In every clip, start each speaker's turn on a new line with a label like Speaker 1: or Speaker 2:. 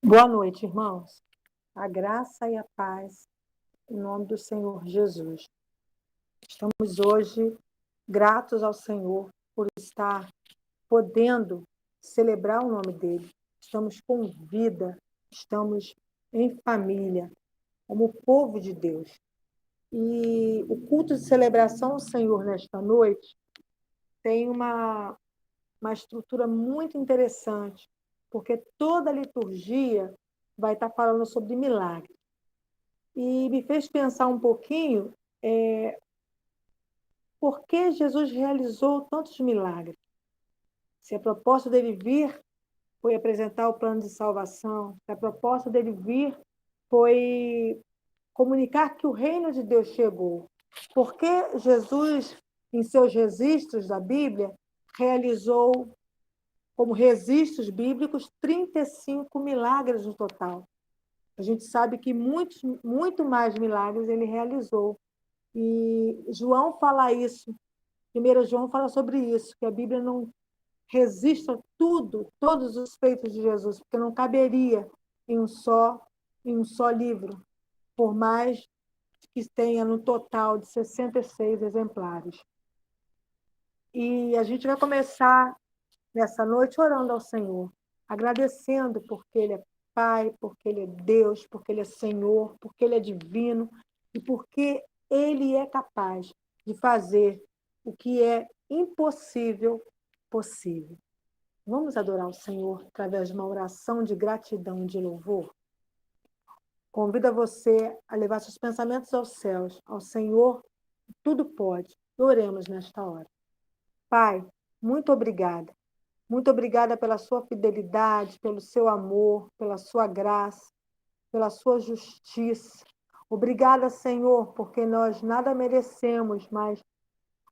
Speaker 1: Boa noite, irmãos. A graça e a paz, em nome do Senhor Jesus. Estamos hoje gratos ao Senhor por estar podendo celebrar o nome dele. Estamos com vida, estamos em família, como povo de Deus. E o culto de celebração ao Senhor nesta noite tem uma estrutura muito interessante, porque toda a liturgia vai estar falando sobre milagre. E me fez pensar um pouquinho por que Jesus realizou tantos milagres. Se a proposta dele vir foi apresentar o plano de salvação, se a proposta dele vir foi comunicar que o reino de Deus chegou. Por que Jesus, em seus registros da Bíblia, realizou, como registros bíblicos, 35 milagres no total? A gente sabe que muito mais milagres ele realizou. E João fala isso, 1 João fala sobre isso, que a Bíblia não registra tudo, todos os feitos de Jesus, porque não caberia em um só livro, por mais que tenha no total de 66 exemplares. E a gente vai começar nessa noite orando ao Senhor, agradecendo porque Ele é Pai, porque Ele é Deus, porque Ele é Senhor, porque Ele é divino e porque Ele é capaz de fazer o que é impossível possível. Vamos adorar o Senhor através de uma oração de gratidão e de louvor? Convido você a levar seus pensamentos aos céus, ao Senhor, tudo pode. Oremos nesta hora. Pai, muito obrigada. Muito obrigada pela sua fidelidade, pelo seu amor, pela sua graça, pela sua justiça. Obrigada, Senhor, porque nós nada merecemos, mas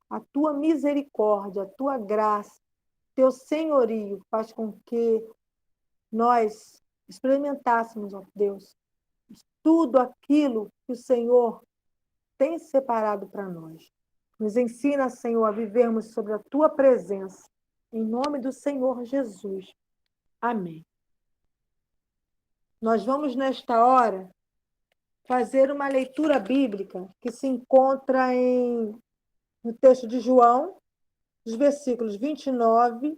Speaker 1: a tua misericórdia, a tua graça, teu senhorio faz com que nós experimentássemos, ó Deus, tudo aquilo que o Senhor tem separado para nós. Nos ensina, Senhor, a vivermos sobre a tua presença. Em nome do Senhor Jesus. Amém. Nós vamos, nesta hora, fazer uma leitura bíblica que se encontra no texto de João, dos versículos 29,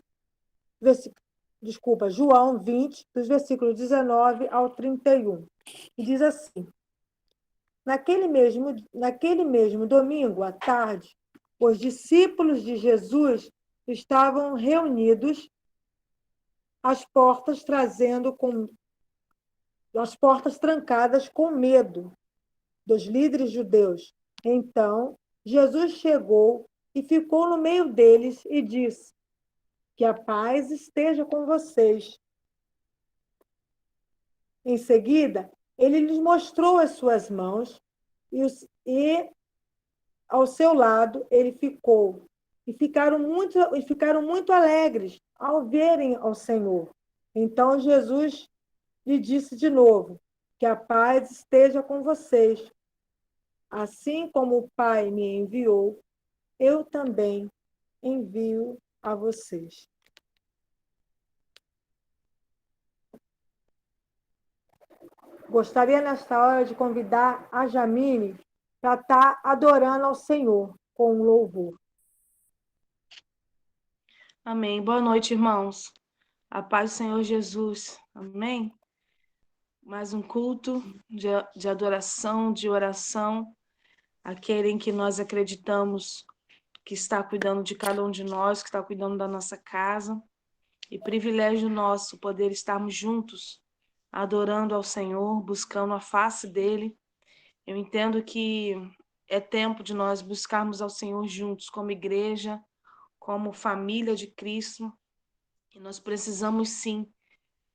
Speaker 1: João 20, dos versículos 19 ao 31. E diz assim: naquele mesmo domingo, à tarde, os discípulos de Jesus estavam reunidos às portas, as portas trancadas com medo dos líderes judeus. Então, Jesus chegou e ficou no meio deles e disse: que a paz esteja com vocês. Em seguida, ele lhes mostrou as suas mãos e ao seu lado ele ficou. E ficaram muito alegres ao verem ao Senhor. Então Jesus lhe disse de novo: que a paz esteja com vocês. Assim como o Pai me enviou, eu também envio a vocês. Gostaria, nesta hora, de convidar a Jamile para estar adorando ao Senhor com louvor.
Speaker 2: Amém. Boa noite, irmãos. A paz do Senhor Jesus. Amém. Mais um culto de adoração, de oração, aquele em que nós acreditamos que está cuidando de cada um de nós, que está cuidando da nossa casa. E privilégio nosso poder estarmos juntos, adorando ao Senhor, buscando a face dele. Eu entendo que é tempo de nós buscarmos ao Senhor juntos, como igreja, como família de Cristo. E nós precisamos sim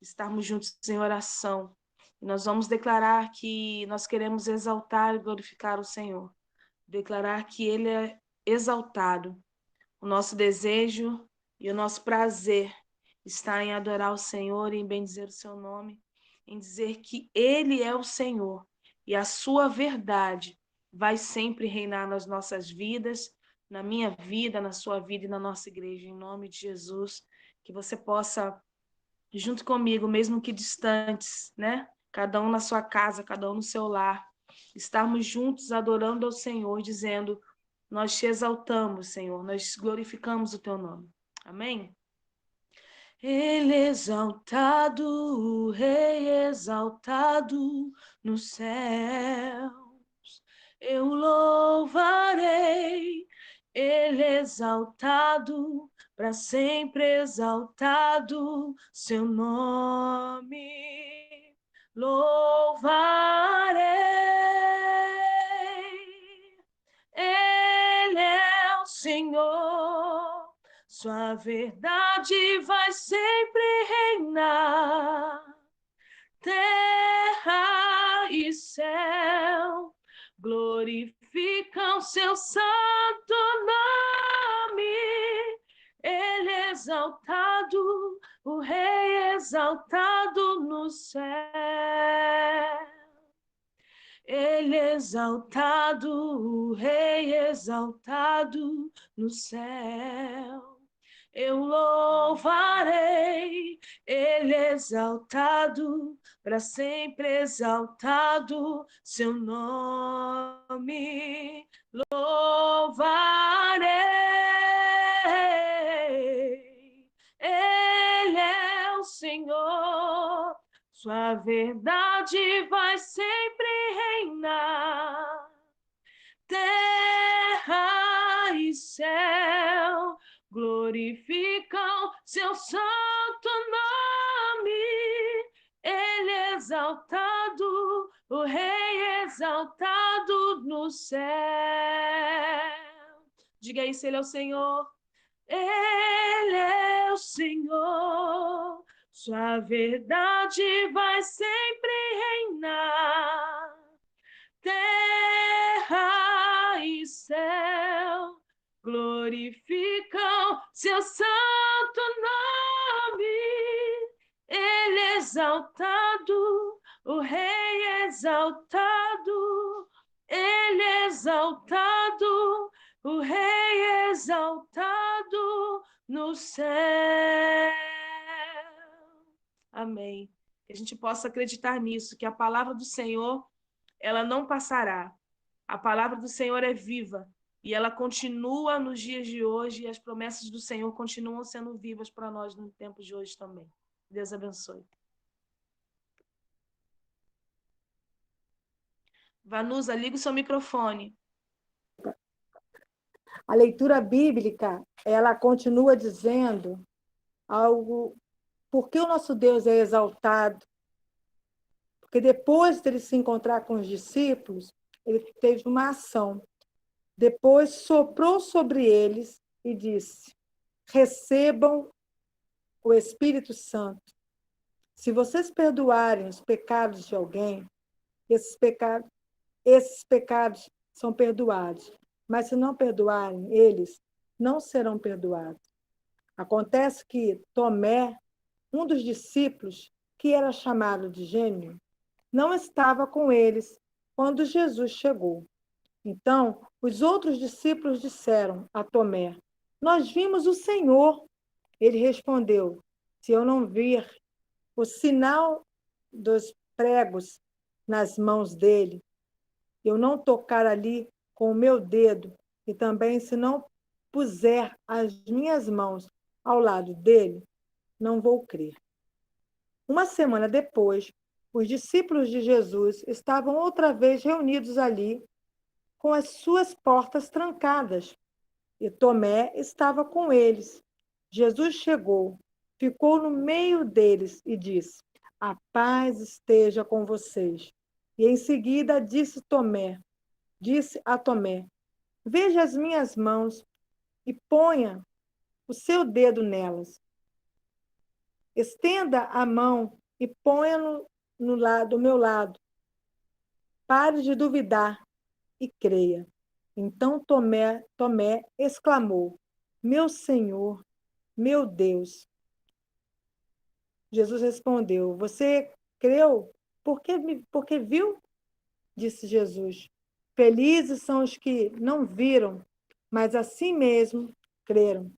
Speaker 2: estarmos juntos em oração. E nós vamos declarar que nós queremos exaltar e glorificar o Senhor. Declarar que Ele é exaltado. O nosso desejo e o nosso prazer está em adorar o Senhor e em bendizer o seu nome, em dizer que Ele é o Senhor e a sua verdade vai sempre reinar nas nossas vidas, na minha vida, na sua vida e na nossa igreja. Em nome de Jesus, que você possa junto comigo, mesmo que distantes, né? Cada um na sua casa, cada um no seu lar, estarmos juntos adorando ao Senhor, dizendo: nós te exaltamos, Senhor, nós glorificamos o teu nome. Amém? Ele exaltado, o Rei exaltado nos céus, eu louvarei. Ele exaltado, para sempre exaltado, seu nome louvarei. Ele é o Senhor, sua verdade vai sempre reinar. Terra e céu glorificam seu santo nome. Ele é exaltado, o Rei exaltado no céu. Ele é exaltado, o Rei exaltado no céu. Eu louvarei, ele é exaltado, para sempre exaltado, seu nome louvarei. Ele é o Senhor, sua verdade vai sempre reinar. Terra e céu glorificam seu santo nome. Ele é exaltado, o Rei exaltado no céu. Diga aí se ele é o Senhor. Ele é o Senhor, sua verdade vai sempre reinar. Terra e céu glorificam seu santo nome. Ele é exaltado, o Rei exaltado. Ele é exaltado, o Rei exaltado no céu. Amém. Que a gente possa acreditar nisso, que a palavra do Senhor, ela não passará. A palavra do Senhor é viva e ela continua nos dias de hoje e as promessas do Senhor continuam sendo vivas para nós no tempo de hoje também. Deus abençoe. Vanusa, liga o seu microfone.
Speaker 1: A leitura bíblica, ela continua dizendo algo, porque o nosso Deus é exaltado, porque depois dele se encontrar com os discípulos, ele teve uma ação. Depois soprou sobre eles e disse: recebam o Espírito Santo. Se vocês perdoarem os pecados de alguém, esses pecados são perdoados. Mas se não perdoarem, eles não serão perdoados. Acontece que Tomé, um dos discípulos, que era chamado de gênio, não estava com eles quando Jesus chegou. Então, os outros discípulos disseram a Tomé: nós vimos o Senhor. Ele respondeu: se eu não vir o sinal dos pregos nas mãos dele, eu não tocar ali com o meu dedo, e também se não puser as minhas mãos ao lado dele, não vou crer. Uma semana depois, os discípulos de Jesus estavam outra vez reunidos ali, com as suas portas trancadas, e Tomé estava com eles. Jesus chegou, ficou no meio deles e disse: a paz esteja com vocês. E em seguida disse a Tomé: veja as minhas mãos e ponha o seu dedo nelas. Estenda a mão e ponha no lado, do meu lado. Pare de duvidar e creia. Então Tomé exclamou: meu Senhor, meu Deus. Jesus respondeu: você creu porque viu? Disse Jesus. Felizes são os que não viram, mas assim mesmo creram.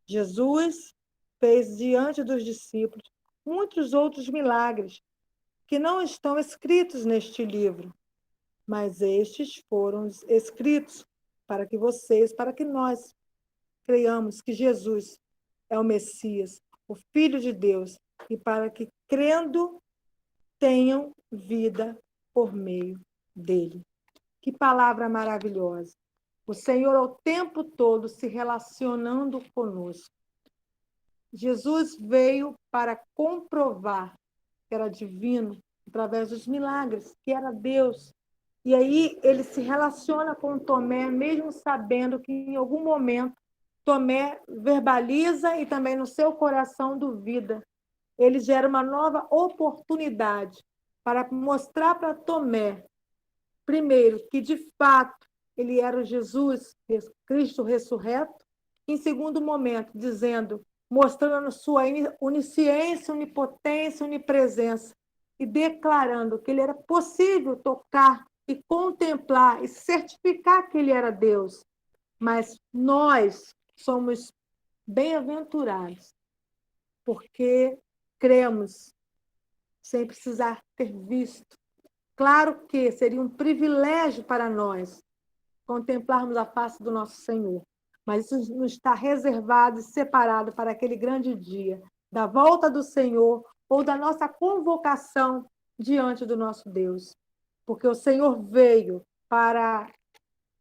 Speaker 1: Jesus fez diante dos discípulos muitos outros milagres que não estão escritos neste livro, mas estes foram escritos para que nós creiamos que Jesus é o Messias, o Filho de Deus, e para que, crendo, tenham vida por meio dele. Que palavra maravilhosa! O Senhor, ao tempo todo, se relacionando conosco. Jesus veio para comprovar que era divino através dos milagres, que era Deus. E aí ele se relaciona com Tomé, mesmo sabendo que em algum momento Tomé verbaliza e também no seu coração duvida. Ele gera uma nova oportunidade para mostrar para Tomé, primeiro, que de fato ele era o Jesus, Cristo ressurreto, em segundo momento, dizendo, mostrando sua onisciência, onipotência, onipresença, e declarando que ele era possível tocar e contemplar e certificar que ele era Deus. Mas nós somos bem-aventurados, porque cremos sem precisar ter visto. Claro que seria um privilégio para nós contemplarmos a face do nosso Senhor, mas isso nos está reservado e separado para aquele grande dia da volta do Senhor ou da nossa convocação diante do nosso Deus. Porque o Senhor veio para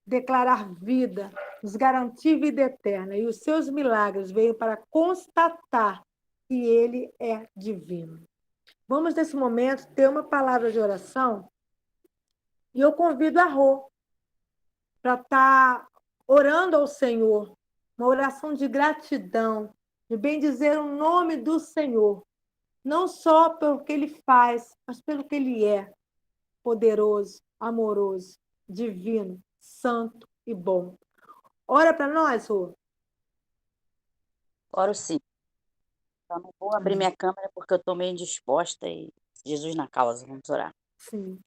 Speaker 1: declarar vida, nos garantir vida eterna, e os seus milagres veio para constatar que ele é divino. Vamos, nesse momento, ter uma palavra de oração, e eu convido a Rô para estar orando ao Senhor, uma oração de gratidão, de bendizer o nome do Senhor, não só pelo que ele faz, mas pelo que ele é, poderoso, amoroso, divino, santo e bom. Ora para nós, Rô.
Speaker 3: Oro sim. Só não vou abrir minha câmera porque eu estou meio indisposta e Jesus na causa. Vamos orar.
Speaker 1: Sim.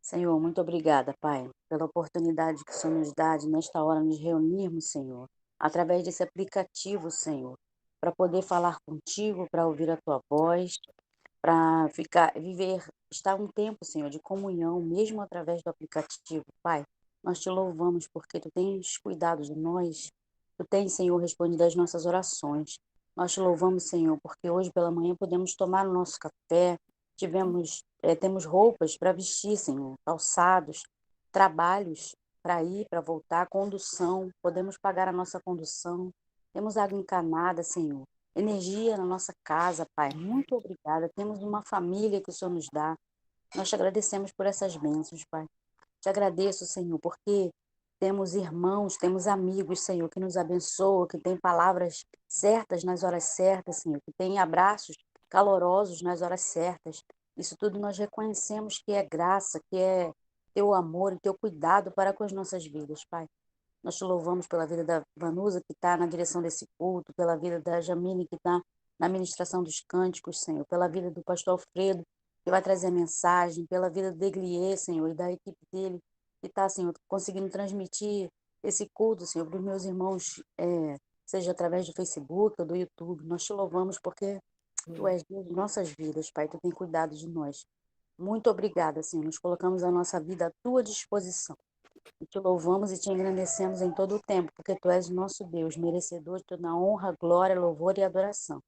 Speaker 3: Senhor, muito obrigada, Pai, pela oportunidade que o Senhor nos dá de, nesta hora, nos reunirmos, Senhor, através desse aplicativo, Senhor, para poder falar contigo, para ouvir a tua voz, para estar um tempo, Senhor, de comunhão, mesmo através do aplicativo. Pai, nós te louvamos porque tu tens cuidado de nós, tu tens, Senhor, respondido às nossas orações. Nós te louvamos, Senhor, porque hoje pela manhã podemos tomar o nosso café, temos roupas para vestir, Senhor, calçados, trabalhos para ir, para voltar, condução, podemos pagar a nossa condução, temos água encanada, Senhor, energia na nossa casa, Pai. Muito obrigada. Temos uma família que o Senhor nos dá. Nós te agradecemos por essas bênçãos, Pai. Te agradeço, Senhor, porque temos irmãos, temos amigos, Senhor, que nos abençoam, que têm palavras certas nas horas certas, Senhor, que têm abraços calorosos nas horas certas. Isso tudo nós reconhecemos que é graça, que é teu amor e teu cuidado para com as nossas vidas, Pai. Nós te louvamos pela vida da Vanusa, que está na direção desse culto, pela vida da Jamile, que está na ministração dos cânticos, Senhor, pela vida do pastor Alfredo, que vai trazer a mensagem, pela vida do Deglier, Senhor, e da equipe dele, que está, Senhor, conseguindo transmitir esse culto, Senhor, para os meus irmãos, seja através do Facebook ou do YouTube. Nós te louvamos porque tu és Deus de nossas vidas, Pai, tu tem cuidado de nós. Muito obrigada, Senhor, nos colocamos a nossa vida à tua disposição. E te louvamos e te engrandecemos em todo o tempo, porque tu és nosso Deus, merecedor de toda honra, glória, louvor e adoração.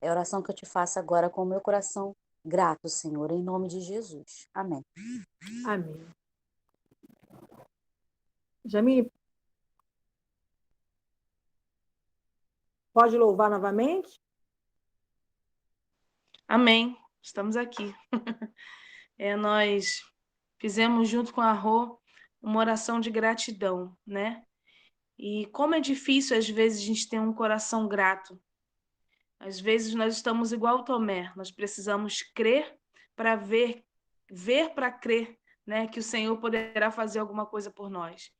Speaker 3: É a oração que eu te faço agora com o meu coração grato, Senhor, em nome de Jesus. Amém.
Speaker 1: Amém. Jamile, pode louvar novamente?
Speaker 2: Amém. Estamos aqui. Nós fizemos junto com a Rô uma oração de gratidão, né? E como é difícil, às vezes, a gente ter um coração grato. Às vezes nós estamos igual Tomé, nós precisamos crer para ver para crer, né? Que o Senhor poderá fazer alguma coisa por nós.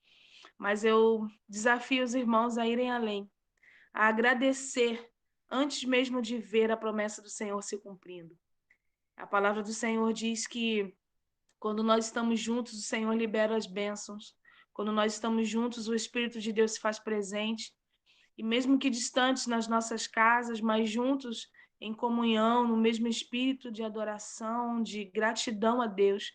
Speaker 2: Mas eu desafio os irmãos a irem além, a agradecer antes mesmo de ver a promessa do Senhor se cumprindo. A palavra do Senhor diz que quando nós estamos juntos, o Senhor libera as bênçãos. Quando nós estamos juntos, o Espírito de Deus se faz presente. E mesmo que distantes nas nossas casas, mas juntos, em comunhão, no mesmo espírito de adoração, de gratidão a Deus,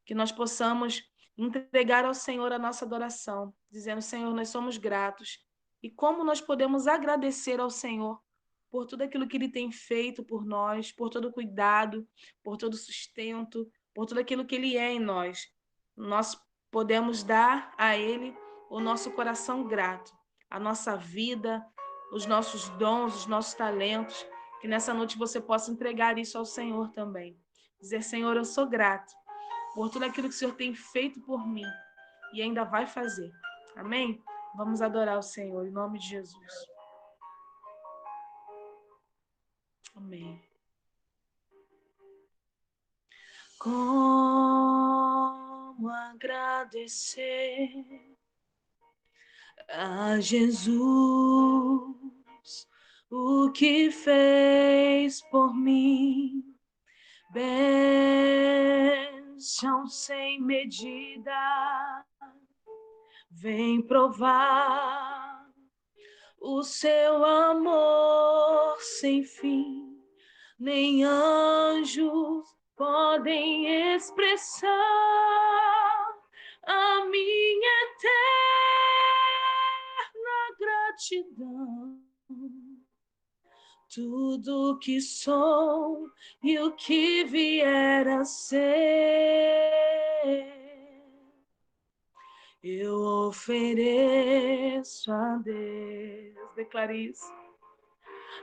Speaker 2: que nós possamos entregar ao Senhor a nossa adoração, dizendo: Senhor, nós somos gratos. E como nós podemos agradecer ao Senhor por tudo aquilo que Ele tem feito por nós, por todo o cuidado, por todo o sustento, por tudo aquilo que Ele é em nós. Nós podemos dar a Ele o nosso coração grato, a nossa vida, os nossos dons, os nossos talentos, que nessa noite você possa entregar isso ao Senhor também. Dizer: Senhor, eu sou grato por tudo aquilo que o Senhor tem feito por mim e ainda vai fazer. Amém? Vamos adorar o Senhor, em nome de Jesus. Amém. Como agradecer a Jesus o que fez por mim, bênção sem medida, vem provar o seu amor sem fim, nem anjos podem expressar a minha eterna gratidão. Tudo que sou e o que vier a ser, eu ofereço a Deus. Declare isso.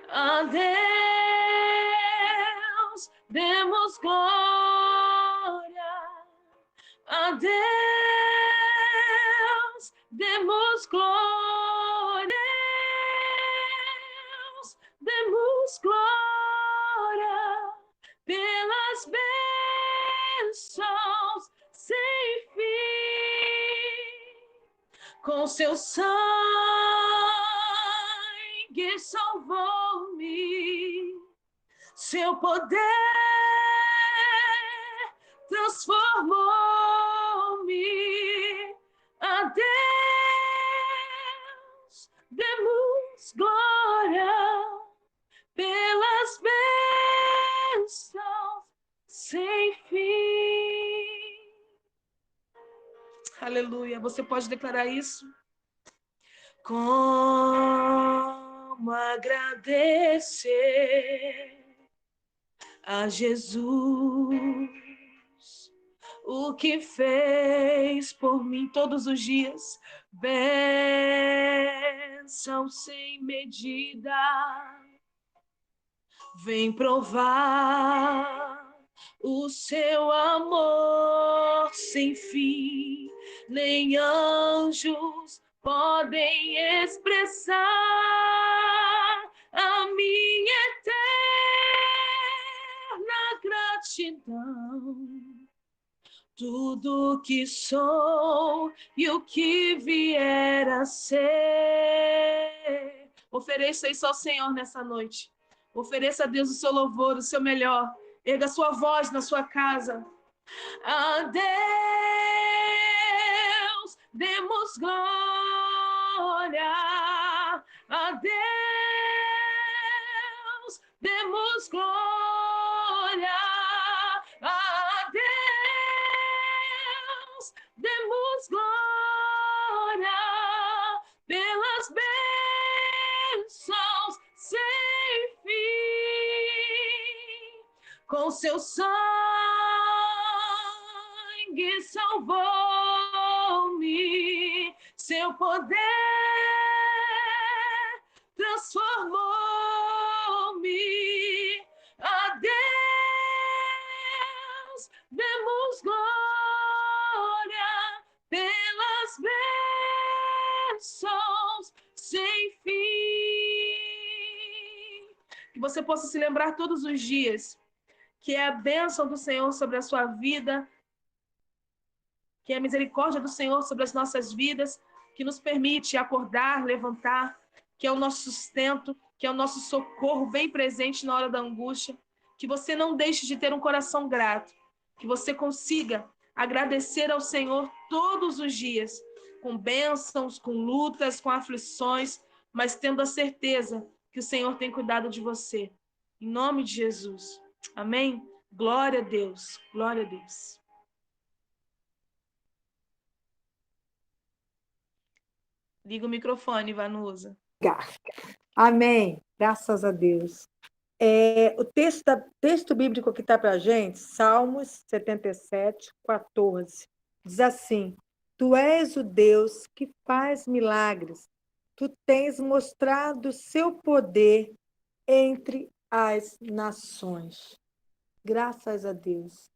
Speaker 2: A Deus demos glória, a Deus demos glória, Deus demos glória pelas bênçãos sem fim, com seu sangue salvou-me, seu poder transformou-me. A Deus demos glória pelas bênçãos sem fim. Aleluia. Você pode declarar isso? Como agradecer a Jesus o que fez por mim todos os dias, bênção sem medida, vem provar o seu amor sem fim, nem anjos podem expressar a minha eterna gratidão. Tudo que sou e o que vier a ser. Ofereça isso ao Senhor nessa noite. Ofereça a Deus o seu louvor, o seu melhor. Erga a sua voz na sua casa. A Deus demos glória, a Deus demos glória, a Deus demos glória pelas bênçãos sem fim, com seu sangue salvou-me, seu poder transformou-me. A Deus demos glória pelas bênçãos sem fim. Que você possa se lembrar todos os dias que é a bênção do Senhor sobre a sua vida, que é a misericórdia do Senhor sobre as nossas vidas, que nos permite acordar, levantar, que é o nosso sustento, que é o nosso socorro bem presente na hora da angústia. Que você não deixe de ter um coração grato, que você consiga agradecer ao Senhor todos os dias, com bênçãos, com lutas, com aflições, mas tendo a certeza que o Senhor tem cuidado de você. Em nome de Jesus. Amém? Glória a Deus. Glória a Deus. Liga o microfone, Vanusa.
Speaker 1: Amém. Graças a Deus. O texto bíblico que está para a gente, Salmos 77, 14, diz assim: Tu és o Deus que faz milagres, tu tens mostrado seu poder entre as nações. Graças a Deus.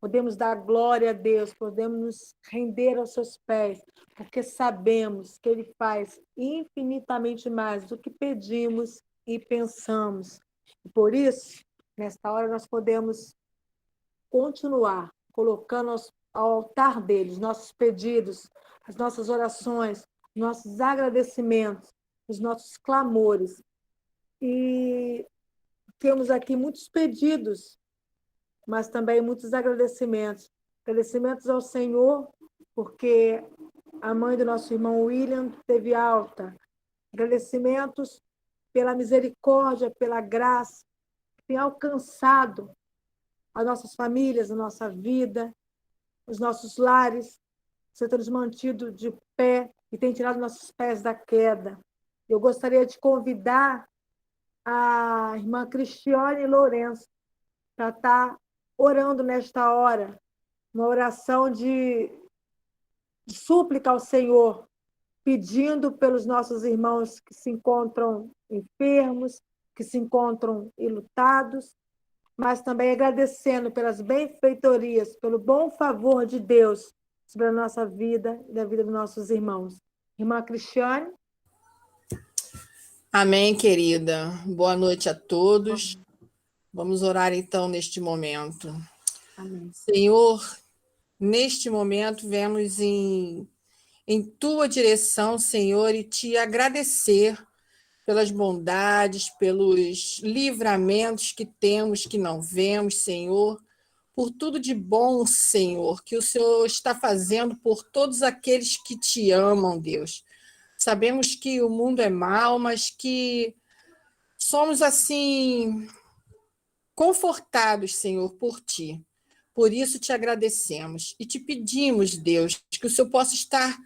Speaker 1: Podemos dar glória a Deus, podemos nos render aos seus pés, porque sabemos que Ele faz infinitamente mais do que pedimos e pensamos. E por isso, nesta hora, nós podemos continuar colocando ao altar dele os nossos pedidos, as nossas orações, nossos agradecimentos, os nossos clamores. E temos aqui muitos pedidos, mas também muitos agradecimentos. Agradecimentos ao Senhor, porque a mãe do nosso irmão William teve alta. Agradecimentos pela misericórdia, pela graça, que tem alcançado as nossas famílias, a nossa vida, os nossos lares, você tem nos mantido de pé e tem tirado nossos pés da queda. Eu gostaria de convidar a irmã Cristiane Lourenço para estar orando nesta hora, uma oração de súplica ao Senhor, pedindo pelos nossos irmãos que se encontram enfermos, que se encontram enlutados, mas também agradecendo pelas benfeitorias, pelo bom favor de Deus sobre a nossa vida e da vida dos nossos irmãos. Irmã Cristiane?
Speaker 4: Amém, querida. Boa noite a todos. Vamos orar então neste momento.
Speaker 1: Amém.
Speaker 4: Senhor, neste momento vemos em tua direção, Senhor, e te agradecer pelas bondades, pelos livramentos que temos, que não vemos, Senhor, por tudo de bom, Senhor, que o Senhor está fazendo por todos aqueles que te amam, Deus. Sabemos que o mundo é mau, mas que somos assim confortados, Senhor, por ti. Por isso te agradecemos e te pedimos, Deus, que o Senhor possa estar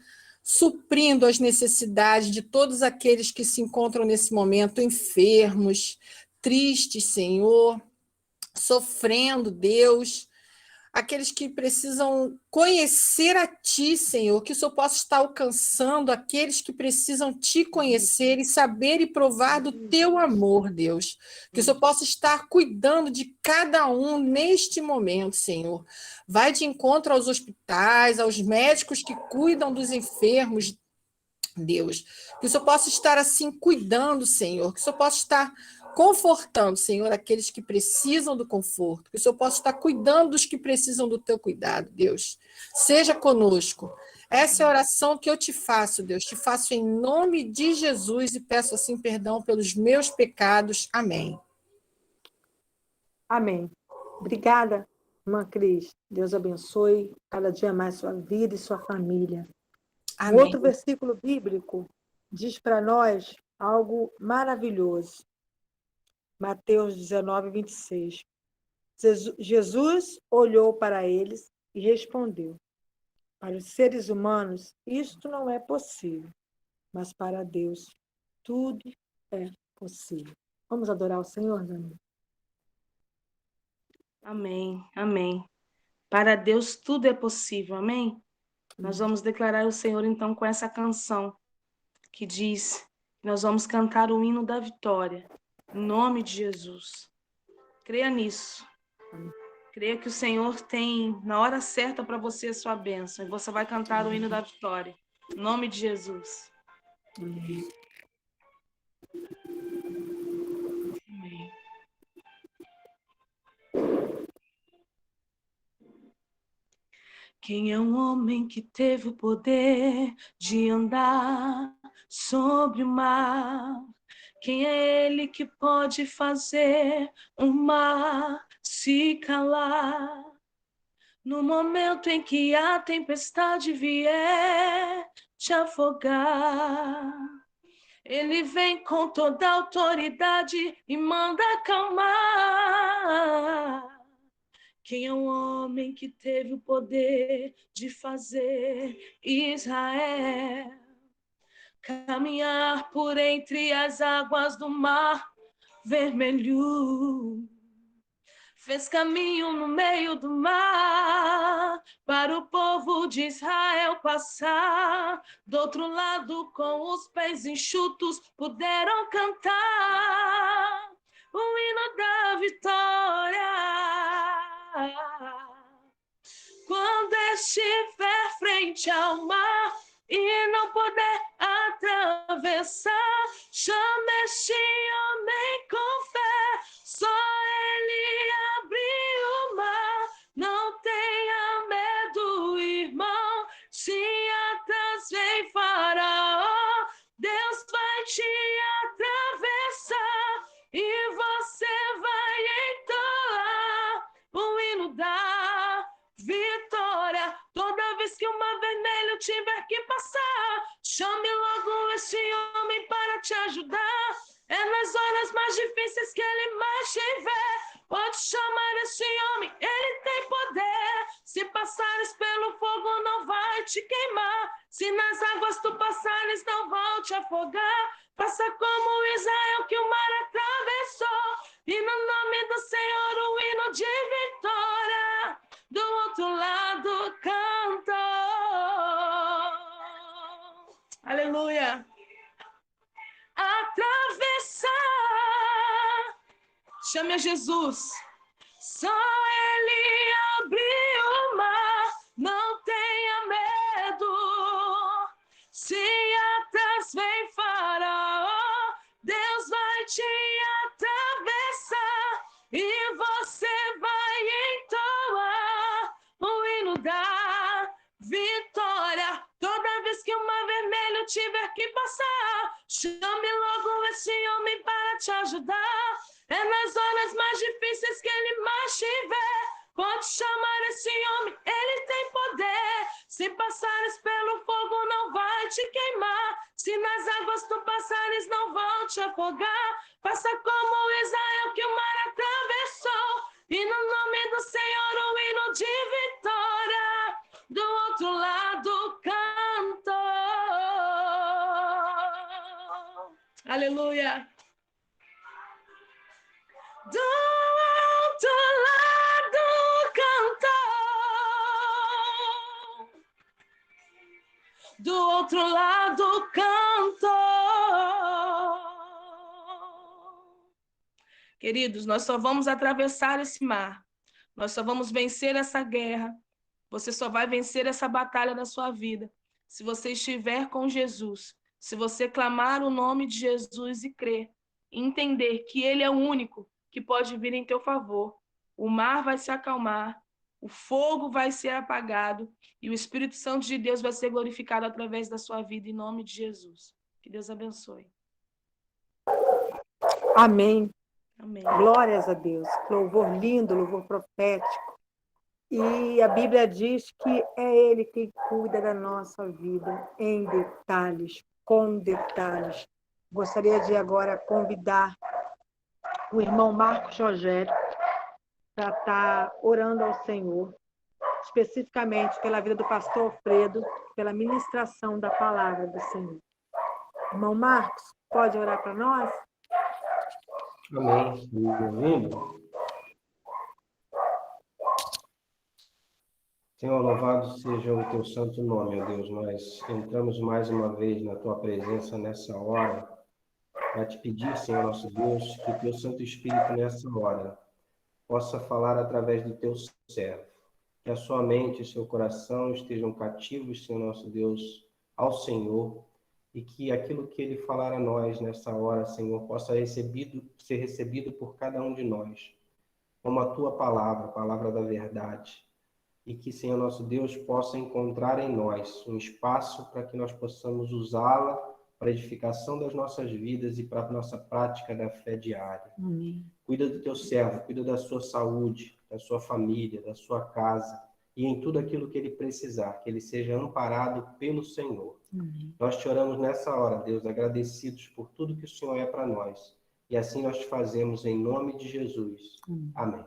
Speaker 4: suprindo as necessidades de todos aqueles que se encontram nesse momento enfermos, tristes, Senhor, sofrendo, Deus, aqueles que precisam conhecer a Ti, Senhor, que o Senhor possa estar alcançando aqueles que precisam Te conhecer e saber e provar do Teu amor, Deus. Que o Senhor possa estar cuidando de cada um neste momento, Senhor. Vai de encontro aos hospitais, aos médicos que cuidam dos enfermos, Deus. Que o Senhor possa estar assim cuidando, Senhor. Que o Senhor possa estar confortando, Senhor, aqueles que precisam do conforto. Que o Senhor possa estar cuidando dos que precisam do teu cuidado, Deus. Seja conosco. Essa é a oração que eu te faço, Deus. Te faço em nome de Jesus e peço assim perdão pelos meus pecados. Amém.
Speaker 1: Amém. Obrigada, irmã Cris. Deus abençoe cada dia mais sua vida e sua família.
Speaker 4: Amém.
Speaker 1: Outro versículo bíblico diz para nós algo maravilhoso. Mateus 19, 26. Jesus olhou para eles e respondeu: Para os seres humanos, isto não é possível, mas para Deus, tudo é possível. Vamos adorar o Senhor, Dani?
Speaker 2: Amém, amém. Para Deus tudo é possível, amém? Nós vamos declarar o Senhor, então, com essa canção que diz que nós vamos cantar o hino da vitória, em nome de Jesus. Creia nisso. Creia que o Senhor tem, na hora certa, para você a sua bênção, e você vai cantar o hino da vitória, em nome de Jesus. Amém. Quem é um homem que teve o poder de andar sobre o mar? Quem é ele que pode fazer o mar se calar? No momento em que a tempestade vier te afogar, Ele vem com toda a autoridade e manda acalmar. Quem é o homem que teve o poder de fazer Israel caminhar por entre as águas do mar vermelho? Fez caminho no meio do mar para o povo de Israel passar. Do outro lado, com os pés enxutos, puderam cantar o hino da vitória. Quando estiver frente ao mar e não poder atravessar, chama este homem com fé, só ele abriu o mar. Não tenha medo, irmão, se atrás vem Faraó, Deus vai te atravessar e você vai entoar o hino da vitória. Toda vez que o mar vermelho tiver que passar, chame logo esse homem para te ajudar. É nas horas mais difíceis que ele mais te vê. Pode chamar esse homem, ele tem poder. Se passares pelo fogo, não vai te queimar. Se nas águas tu passares, não vão te afogar. Passa como Israel que o mar atravessou, e no nome do Senhor o hino de vitória do outro lado cantou. Aleluia. Atravessar, chame a Jesus. Só ele abriu o mar, não tenha medo. Se atrás vem Faraó, Deus vai te atravessar e você vai entoar o hino da vitória. Toda vez que o mar vermelho tiver que passar, chame logo esse homem para te ajudar. É nas horas mais difíceis que ele mais te vê. Pode chamar esse homem, ele tem poder. Se passares pelo fogo, não vai te queimar. Se nas águas tu passares, não vão te afogar. Faça como Israel que o mar atravessou, e no nome do Senhor o hino de vitória do outro lado cantou. Aleluia. Do outro lado cantou. Do outro lado cantou. Queridos, nós só vamos atravessar esse mar. Nós só vamos vencer essa guerra. Você só vai vencer essa batalha da sua vida se você estiver com Jesus. Se você clamar o nome de Jesus e crer, e entender que ele é o único que pode vir em teu favor. O mar vai se acalmar, o fogo vai ser apagado e o Espírito Santo de Deus vai ser glorificado através da sua vida, em nome de Jesus. Que Deus abençoe.
Speaker 1: Amém.
Speaker 2: Amém.
Speaker 1: Glórias a Deus. Louvor lindo, louvor profético. E a Bíblia diz que é Ele quem cuida da nossa vida em detalhes, com detalhes. Gostaria de agora convidar o irmão Marcos Rogério para estar orando ao Senhor, especificamente pela vida do pastor Alfredo, pela ministração da palavra do Senhor. Irmão Marcos, pode orar para nós?
Speaker 5: Amém. Me ouvindo? Senhor, louvado seja o teu santo nome, ó Deus. Nós entramos mais uma vez na tua presença nessa hora para te pedir, Senhor nosso Deus, que o teu Santo Espírito nessa hora possa falar através do teu servo. Que a sua mente e o seu coração estejam cativos, Senhor nosso Deus, ao Senhor, e que aquilo que ele falar a nós nessa hora, Senhor, possa ser recebido por cada um de nós, como a tua palavra, a palavra da verdade. E que, Senhor nosso Deus, possa encontrar em nós um espaço para que nós possamos usá-la para a edificação das nossas vidas e para a nossa prática da fé diária.
Speaker 1: Amém.
Speaker 5: Cuida do teu servo, cuida da sua saúde, da sua família, da sua casa. e em tudo aquilo que ele precisar, que ele seja amparado pelo Senhor. Nós te oramos nessa hora, Deus, agradecidos por tudo que o Senhor é para nós. E assim nós te fazemos em nome de Jesus. Amém.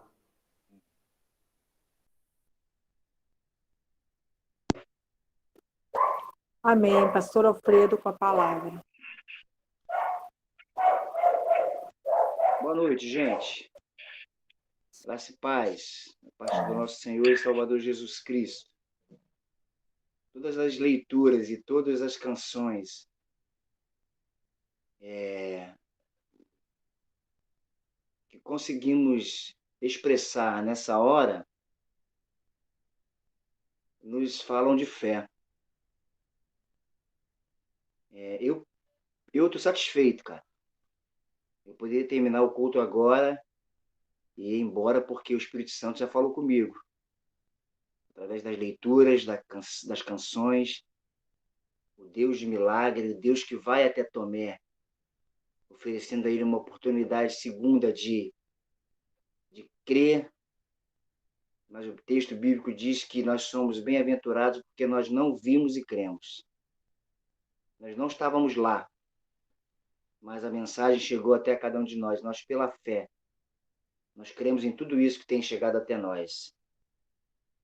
Speaker 1: Amém. Pastor Alfredo com a palavra.
Speaker 6: Boa noite, gente. Graça e paz, da parte do nosso Senhor e Salvador Jesus Cristo. Todas as leituras e todas as canções que conseguimos expressar nessa hora nos falam de fé. Eu estou satisfeito, cara. Eu poderia terminar o culto agora e ir embora porque o Espírito Santo já falou comigo. Através das leituras, das canções, o Deus de milagre, o Deus que vai até Tomé, oferecendo a ele uma oportunidade segunda de crer. Mas o texto bíblico diz que nós somos bem-aventurados porque nós não vimos e cremos. Nós não estávamos lá, mas a mensagem chegou até cada um de nós. Nós, pela fé, nós cremos em tudo isso que tem chegado até nós.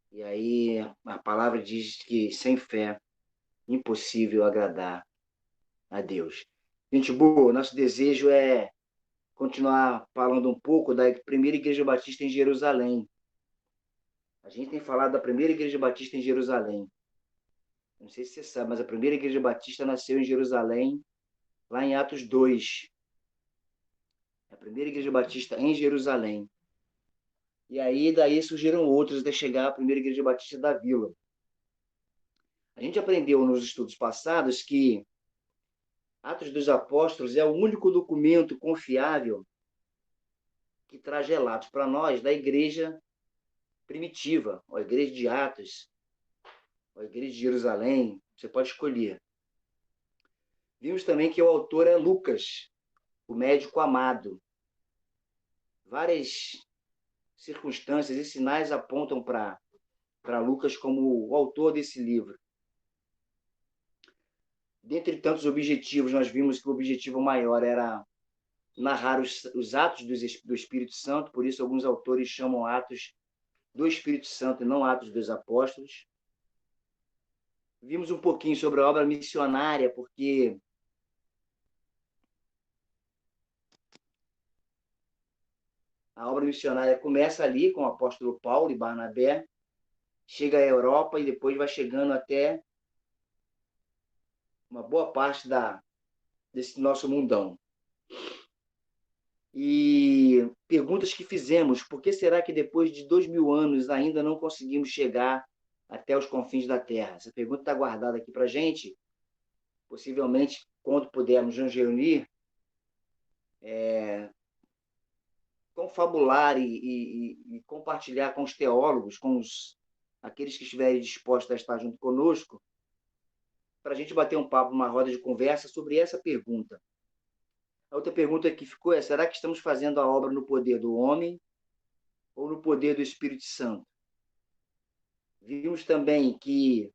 Speaker 6: E aí a palavra diz que sem fé, impossível agradar a Deus. Gente boa, nosso desejo é continuar falando um pouco da primeira igreja batista em Jerusalém. A gente tem falado da primeira igreja batista em Jerusalém. Não sei se você sabe, mas a primeira igreja batista nasceu em Jerusalém, lá em Atos 2. A primeira igreja batista em Jerusalém. E aí, daí surgiram outras até chegar à primeira igreja batista da Vila. A gente aprendeu nos estudos passados que Atos dos Apóstolos é o único documento confiável que traz relatos para nós da igreja primitiva, a igreja de Atos, a igreja de Jerusalém, você pode escolher. Vimos também que o autor é Lucas, o médico amado. Várias circunstâncias e sinais apontam para Lucas como o autor desse livro. Dentre tantos objetivos, nós vimos que o objetivo maior era narrar os atos do Espírito Santo, por isso alguns autores chamam Atos do Espírito Santo e não Atos dos Apóstolos. Vimos um pouquinho sobre a obra missionária, porque a obra missionária começa ali com o apóstolo Paulo e Barnabé, chega à Europa e depois vai chegando até uma boa parte desse nosso mundão. E perguntas que fizemos: por que será que depois de 2000 anos ainda não conseguimos chegar até os confins da Terra? Essa pergunta está guardada aqui para a gente. Possivelmente, quando pudermos nos reunir, confabular e compartilhar com os teólogos, com aqueles que estiverem dispostos a estar junto conosco, para a gente bater um papo, uma roda de conversa sobre essa pergunta. A outra pergunta que ficou é: será que estamos fazendo a obra no poder do homem ou no poder do Espírito Santo? Vimos também que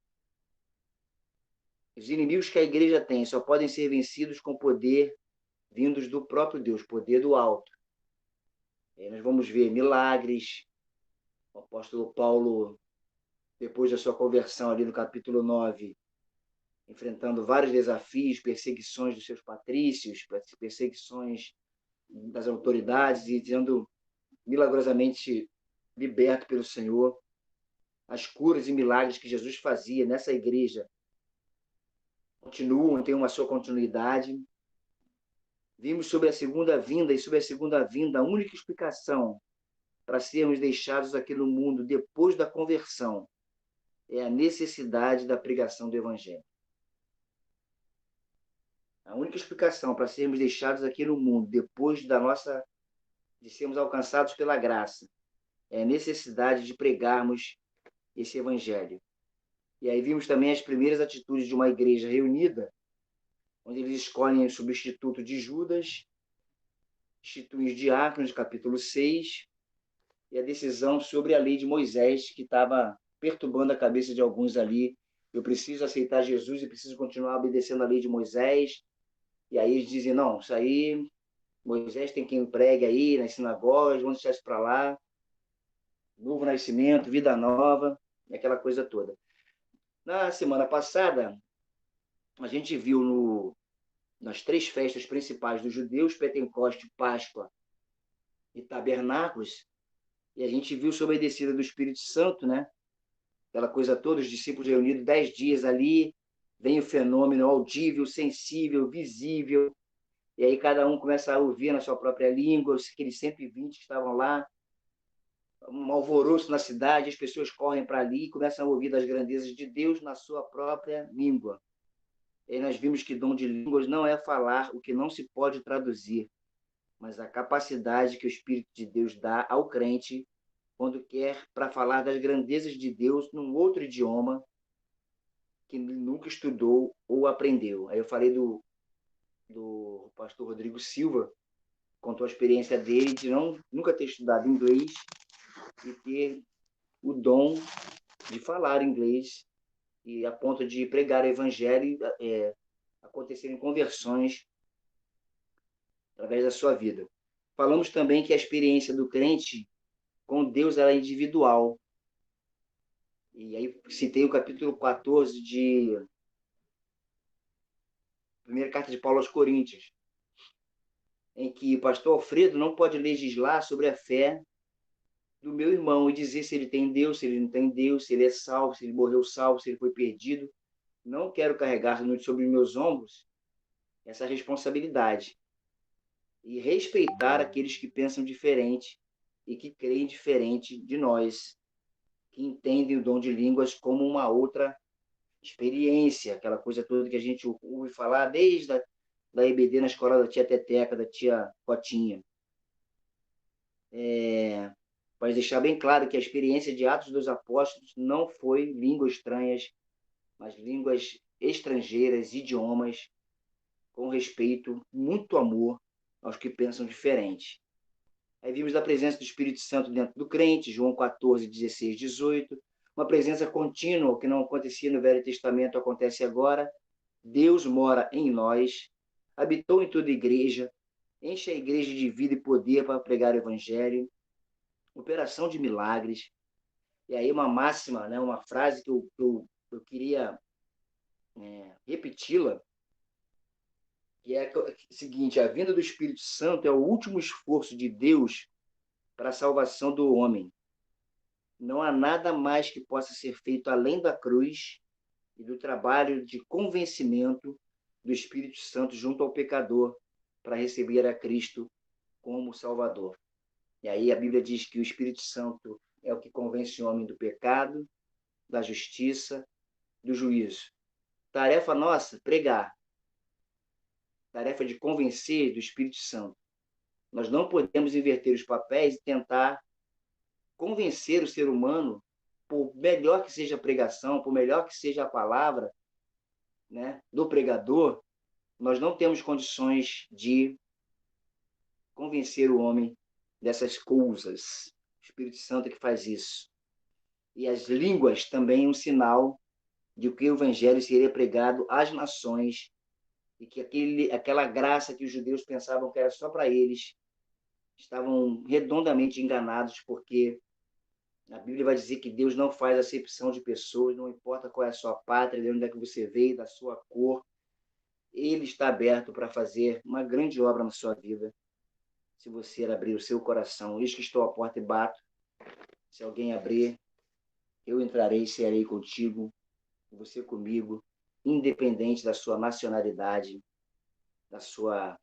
Speaker 6: os inimigos que a igreja tem só podem ser vencidos com poder vindos do próprio Deus, poder do alto. E nós vamos ver milagres. O apóstolo Paulo, depois da sua conversão ali no capítulo 9, enfrentando vários desafios, perseguições dos seus patrícios, perseguições das autoridades, e sendo milagrosamente liberto pelo Senhor. As curas e milagres que Jesus fazia nessa igreja continuam, têm uma sua continuidade. Vimos sobre a segunda vinda, e sobre a segunda vinda, a única explicação para sermos deixados aqui no mundo depois da conversão é a necessidade da pregação do Evangelho. A única explicação para sermos deixados aqui no mundo depois de sermos alcançados pela graça é a necessidade de pregarmos esse Evangelho. E aí vimos também as primeiras atitudes de uma igreja reunida, onde eles escolhem o substituto de Judas, instituem os diáconos, capítulo 6, e a decisão sobre a lei de Moisés, que estava perturbando a cabeça de alguns ali. Eu preciso aceitar Jesus e preciso continuar obedecendo a lei de Moisés. E aí eles dizem, não, isso aí, Moisés tem quem pregue aí nas sinagogas, vamos deixar isso para lá. Novo nascimento, vida nova, e aquela coisa toda. Na semana passada, a gente viu nas 3 festas principais dos judeus, Pentecoste, Páscoa e Tabernáculos, e a gente viu sobre a descida do Espírito Santo, né? Aquela coisa toda, os discípulos reunidos 10 dias ali, vem o fenômeno audível, sensível, visível, e aí cada um começa a ouvir na sua própria língua, aqueles 120 que estavam lá, um alvoroço na cidade, as pessoas correm para ali e começam a ouvir das grandezas de Deus na sua própria língua. E aí nós vimos que dom de línguas não é falar o que não se pode traduzir, mas a capacidade que o Espírito de Deus dá ao crente quando quer para falar das grandezas de Deus num outro idioma que ele nunca estudou ou aprendeu. Aí eu falei do pastor Rodrigo Silva, contou a experiência dele de nunca ter estudado inglês e ter o dom de falar inglês e a ponto de pregar o evangelho e acontecerem conversões através da sua vida. Falamos também que a experiência do crente com Deus ela é individual. E aí citei o capítulo 14 de primeira carta de Paulo aos Coríntios, em que o pastor Alfredo não pode legislar sobre a fé do meu irmão e dizer se ele tem Deus, se ele não tem Deus, se ele é salvo, se ele morreu salvo, se ele foi perdido. Não quero carregar sobre meus ombros essa responsabilidade e respeitar aqueles que pensam diferente e que creem diferente de nós, que entendem o dom de línguas como uma outra experiência, aquela coisa toda que a gente ouve falar desde da EBD na escola da tia Teteca, da tia Cotinha. Para deixar bem claro que a experiência de Atos dos Apóstolos não foi línguas estranhas, mas línguas estrangeiras, idiomas, com respeito, muito amor aos que pensam diferente. Aí vimos da presença do Espírito Santo dentro do crente, João 14, 16, 18, uma presença contínua, que não acontecia no Velho Testamento, acontece agora. Deus mora em nós, habitou em toda a igreja, enche a igreja de vida e poder para pregar o evangelho, operação de milagres. E aí uma máxima, né, uma frase que eu queria repeti-la, que é o seguinte: a vinda do Espírito Santo é o último esforço de Deus para a salvação do homem. Não há nada mais que possa ser feito além da cruz e do trabalho de convencimento do Espírito Santo junto ao pecador para receber a Cristo como Salvador. E aí a Bíblia diz que o Espírito Santo é o que convence o homem do pecado, da justiça, do juízo. Tarefa nossa, pregar. Tarefa de convencer do Espírito Santo. Nós não podemos inverter os papéis e tentar convencer o ser humano, por melhor que seja a pregação, por melhor que seja a palavra, né, do pregador, nós não temos condições de convencer o homem dessas coisas. O Espírito Santo é que faz isso. E as línguas também um sinal de que o evangelho seria pregado às nações e que aquela graça que os judeus pensavam que era só para eles, estavam redondamente enganados, porque a Bíblia vai dizer que Deus não faz acepção de pessoas, não importa qual é a sua pátria, de onde é que você veio, da sua cor, Ele está aberto para fazer uma grande obra na sua vida, se você abrir o seu coração. Eis que estou à porta e bato. Se alguém abrir, eu entrarei e cearei contigo, você comigo, independente da sua nacionalidade, da sua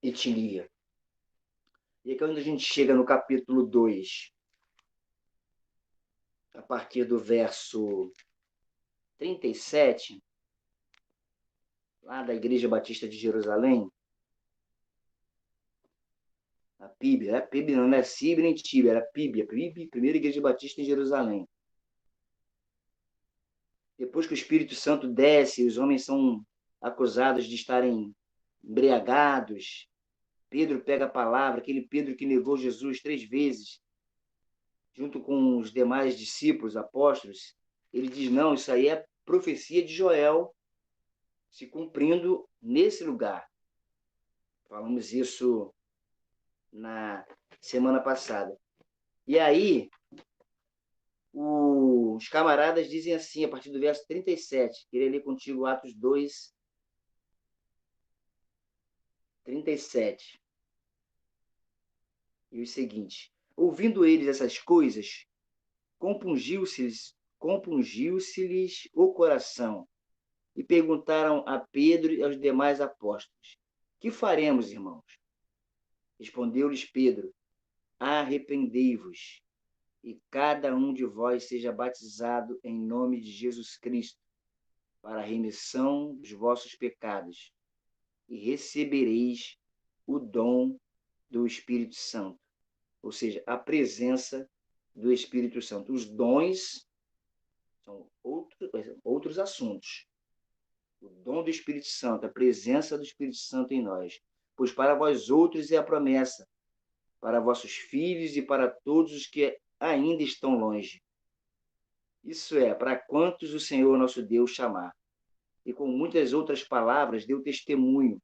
Speaker 6: etnia. E é quando a gente chega no capítulo 2, a partir do verso 37, lá da Igreja Batista de Jerusalém, a PIB, né? PIB não é CIB nem TIB, era PIB, a PIB, Primeira Igreja Batista em Jerusalém. Depois que o Espírito Santo desce, os homens são acusados de estarem embriagados. Pedro pega a palavra, aquele Pedro que negou Jesus 3 vezes, junto com os demais discípulos, apóstolos, Ele diz, não, isso aí é profecia de Joel se cumprindo nesse lugar. Falamos isso na semana passada. E aí, os camaradas dizem assim, a partir do verso 37, queria ler contigo Atos 2, 37. E o seguinte, ouvindo eles essas coisas, compungiu-se-lhes o coração, e perguntaram a Pedro e aos demais apóstolos, que faremos, irmãos? Respondeu-lhes Pedro, arrependei-vos, e cada um de vós seja batizado em nome de Jesus Cristo, para a remissão dos vossos pecados, e recebereis o dom do Espírito Santo, ou seja, a presença do Espírito Santo. Os dons são outros assuntos. O dom do Espírito Santo, a presença do Espírito Santo em nós. Pois para vós outros é a promessa, para vossos filhos e para todos os que ainda estão longe. Isso é, para quantos o Senhor nosso Deus chamar. E com muitas outras palavras deu testemunho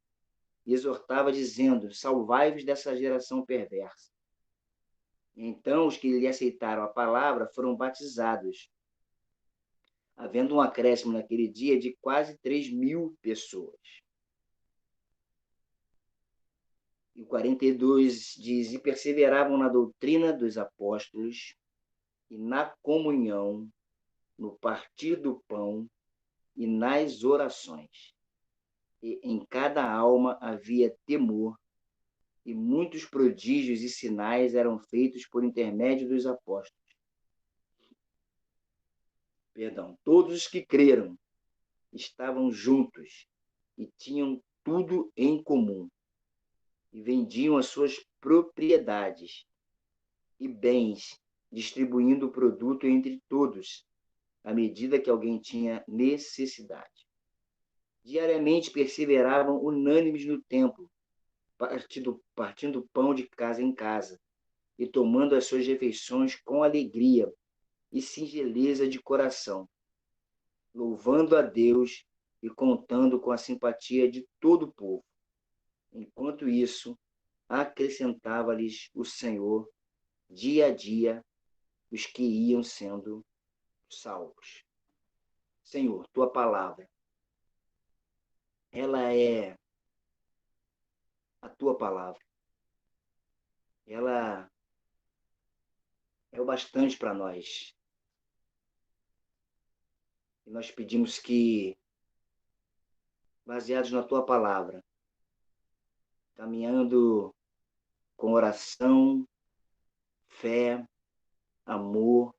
Speaker 6: e exortava, dizendo, salvai-vos dessa geração perversa. Então os que lhe aceitaram a palavra foram batizados, havendo um acréscimo naquele dia de quase 3.000 pessoas. E o 42 diz, e perseveravam na doutrina dos apóstolos, e na comunhão, no partir do pão, e nas orações. E em cada alma havia temor, e muitos prodígios e sinais eram feitos por intermédio dos apóstolos. Todos os que creram estavam juntos e tinham tudo em comum, e vendiam as suas propriedades e bens, distribuindo o produto entre todos, à medida que alguém tinha necessidade. Diariamente perseveravam unânimes no templo, partindo pão de casa em casa, e tomando as suas refeições com alegria e singeleza de coração, louvando a Deus e contando com a simpatia de todo o povo. Enquanto isso, acrescentava-lhes o Senhor, dia a dia, os que iam sendo salvos. Senhor, tua palavra, ela é a tua palavra. Ela é o bastante para nós. E nós pedimos que, baseados na tua palavra, caminhando com oração, fé, amor,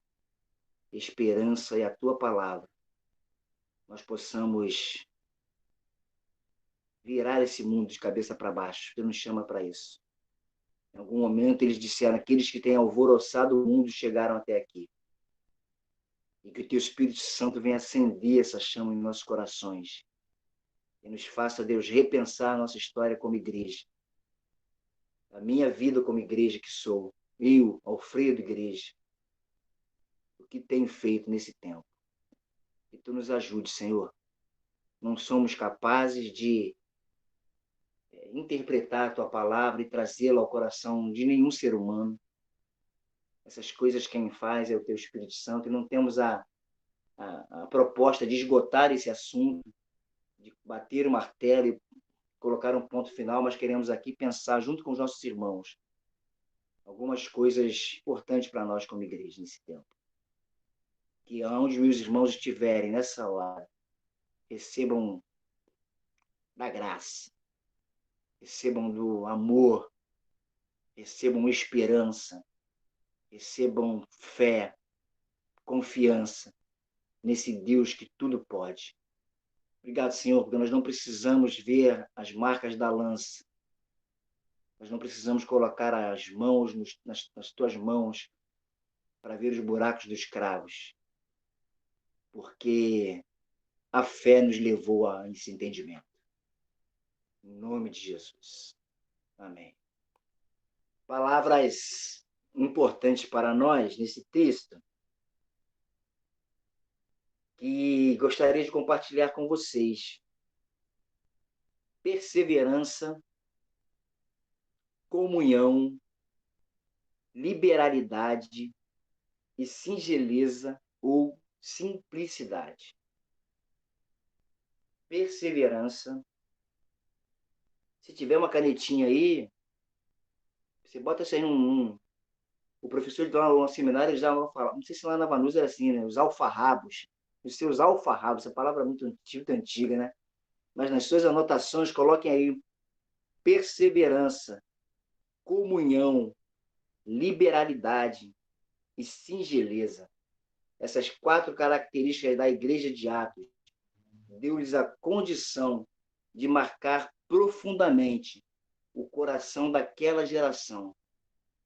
Speaker 6: esperança e a tua palavra, nós possamos virar esse mundo de cabeça para baixo. Deus nos chama para isso. Em algum momento eles disseram, aqueles que têm alvoroçado o mundo chegaram até aqui. E que o teu Espírito Santo venha acender essa chama em nossos corações. E nos faça, Deus, repensar a nossa história como igreja. A minha vida como igreja que sou. Eu, Alfredo Igreja. O que tenho feito nesse tempo. Que tu nos ajude, Senhor. Não somos capazes de interpretar a tua palavra e trazê-la ao coração de nenhum ser humano. Essas coisas quem faz é o teu Espírito Santo, e não temos a proposta de esgotar esse assunto, de bater o martelo e colocar um ponto final, mas queremos aqui pensar junto com os nossos irmãos algumas coisas importantes para nós como igreja nesse tempo. Que aonde meus irmãos estiverem nessa hora, recebam da graça, recebam do amor, recebam esperança, recebam fé, confiança nesse Deus que tudo pode. Obrigado, Senhor, porque nós não precisamos ver as marcas da lança. Nós não precisamos colocar as mãos nas tuas mãos para ver os buracos dos cravos, porque a fé nos levou a esse entendimento. Em nome de Jesus. Amém. Palavras importantes para nós nesse texto. que gostaria de compartilhar com vocês. Perseverança, comunhão, liberalidade e singeleza ou simplicidade. Perseverança. Se tiver uma canetinha aí, você bota isso aí o professor de lá no seminário já fala, não sei se lá na Vanusa era assim, né? Os alfarrabos. Os seus alfarrabos, essa palavra é muito antiga, né? Mas nas suas anotações, coloquem aí perseverança, comunhão, liberalidade e singeleza. Essas 4 características da igreja de Atos deu-lhes a condição de marcar profundamente o coração daquela geração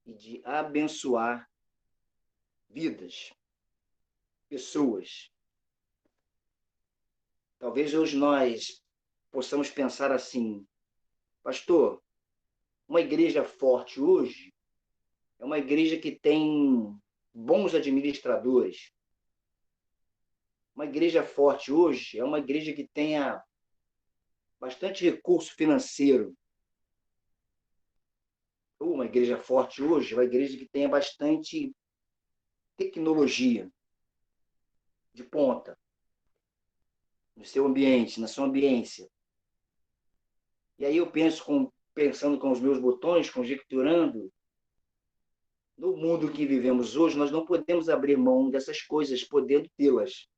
Speaker 6: e de abençoar vidas, pessoas. Talvez hoje nós possamos pensar assim, pastor, uma igreja forte hoje é uma igreja que tem bons administradores. Uma igreja forte hoje é uma igreja que tenha bastante recurso financeiro. Ou uma igreja forte hoje é uma igreja que tenha bastante tecnologia de ponta no seu ambiente, na sua ambiência. E aí eu pensando com os meus botões, conjecturando, no mundo que vivemos hoje, nós não podemos abrir mão dessas coisas, podendo tê-las.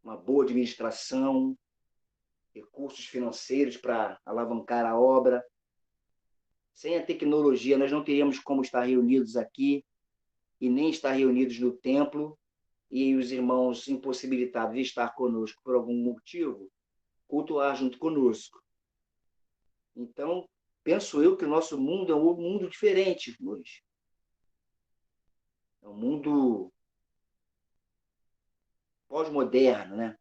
Speaker 6: Uma boa administração, recursos financeiros para alavancar a obra. Sem a tecnologia, nós não teríamos como estar reunidos aqui e nem estar reunidos no templo e os irmãos impossibilitados de estar conosco por algum motivo, cultuar junto conosco. Então, penso eu que o nosso mundo é um mundo diferente hoje. É um mundo pós-moderno, né?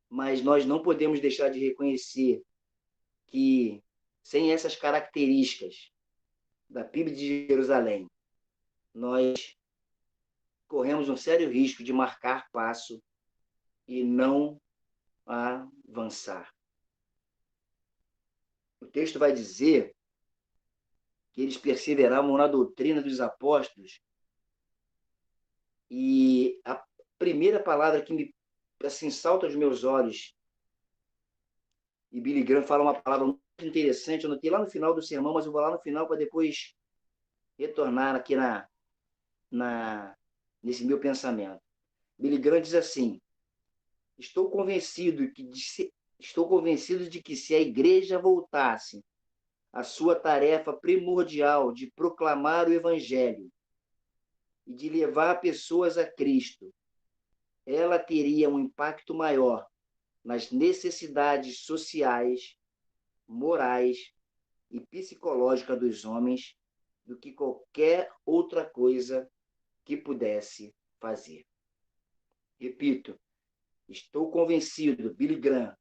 Speaker 6: Mas nós não podemos deixar de reconhecer que, sem essas características da PIB de Jerusalém, nós corremos um sério risco de marcar passo e não avançar. O texto vai dizer que eles perseveravam na doutrina dos apóstolos e a primeira palavra que me assim salta aos meus olhos, e Billy Graham fala uma palavra muito interessante, eu anotei lá no final do sermão, mas eu vou lá no final para depois retornar aqui nesse meu pensamento. Billy Graham diz assim: estou convencido de que se a igreja voltasse à sua tarefa primordial de proclamar o evangelho e de levar pessoas a Cristo, ela teria um impacto maior nas necessidades sociais, morais e psicológicas dos homens do que qualquer outra coisa que pudesse fazer. Repito, estou convencido, Billy Graham,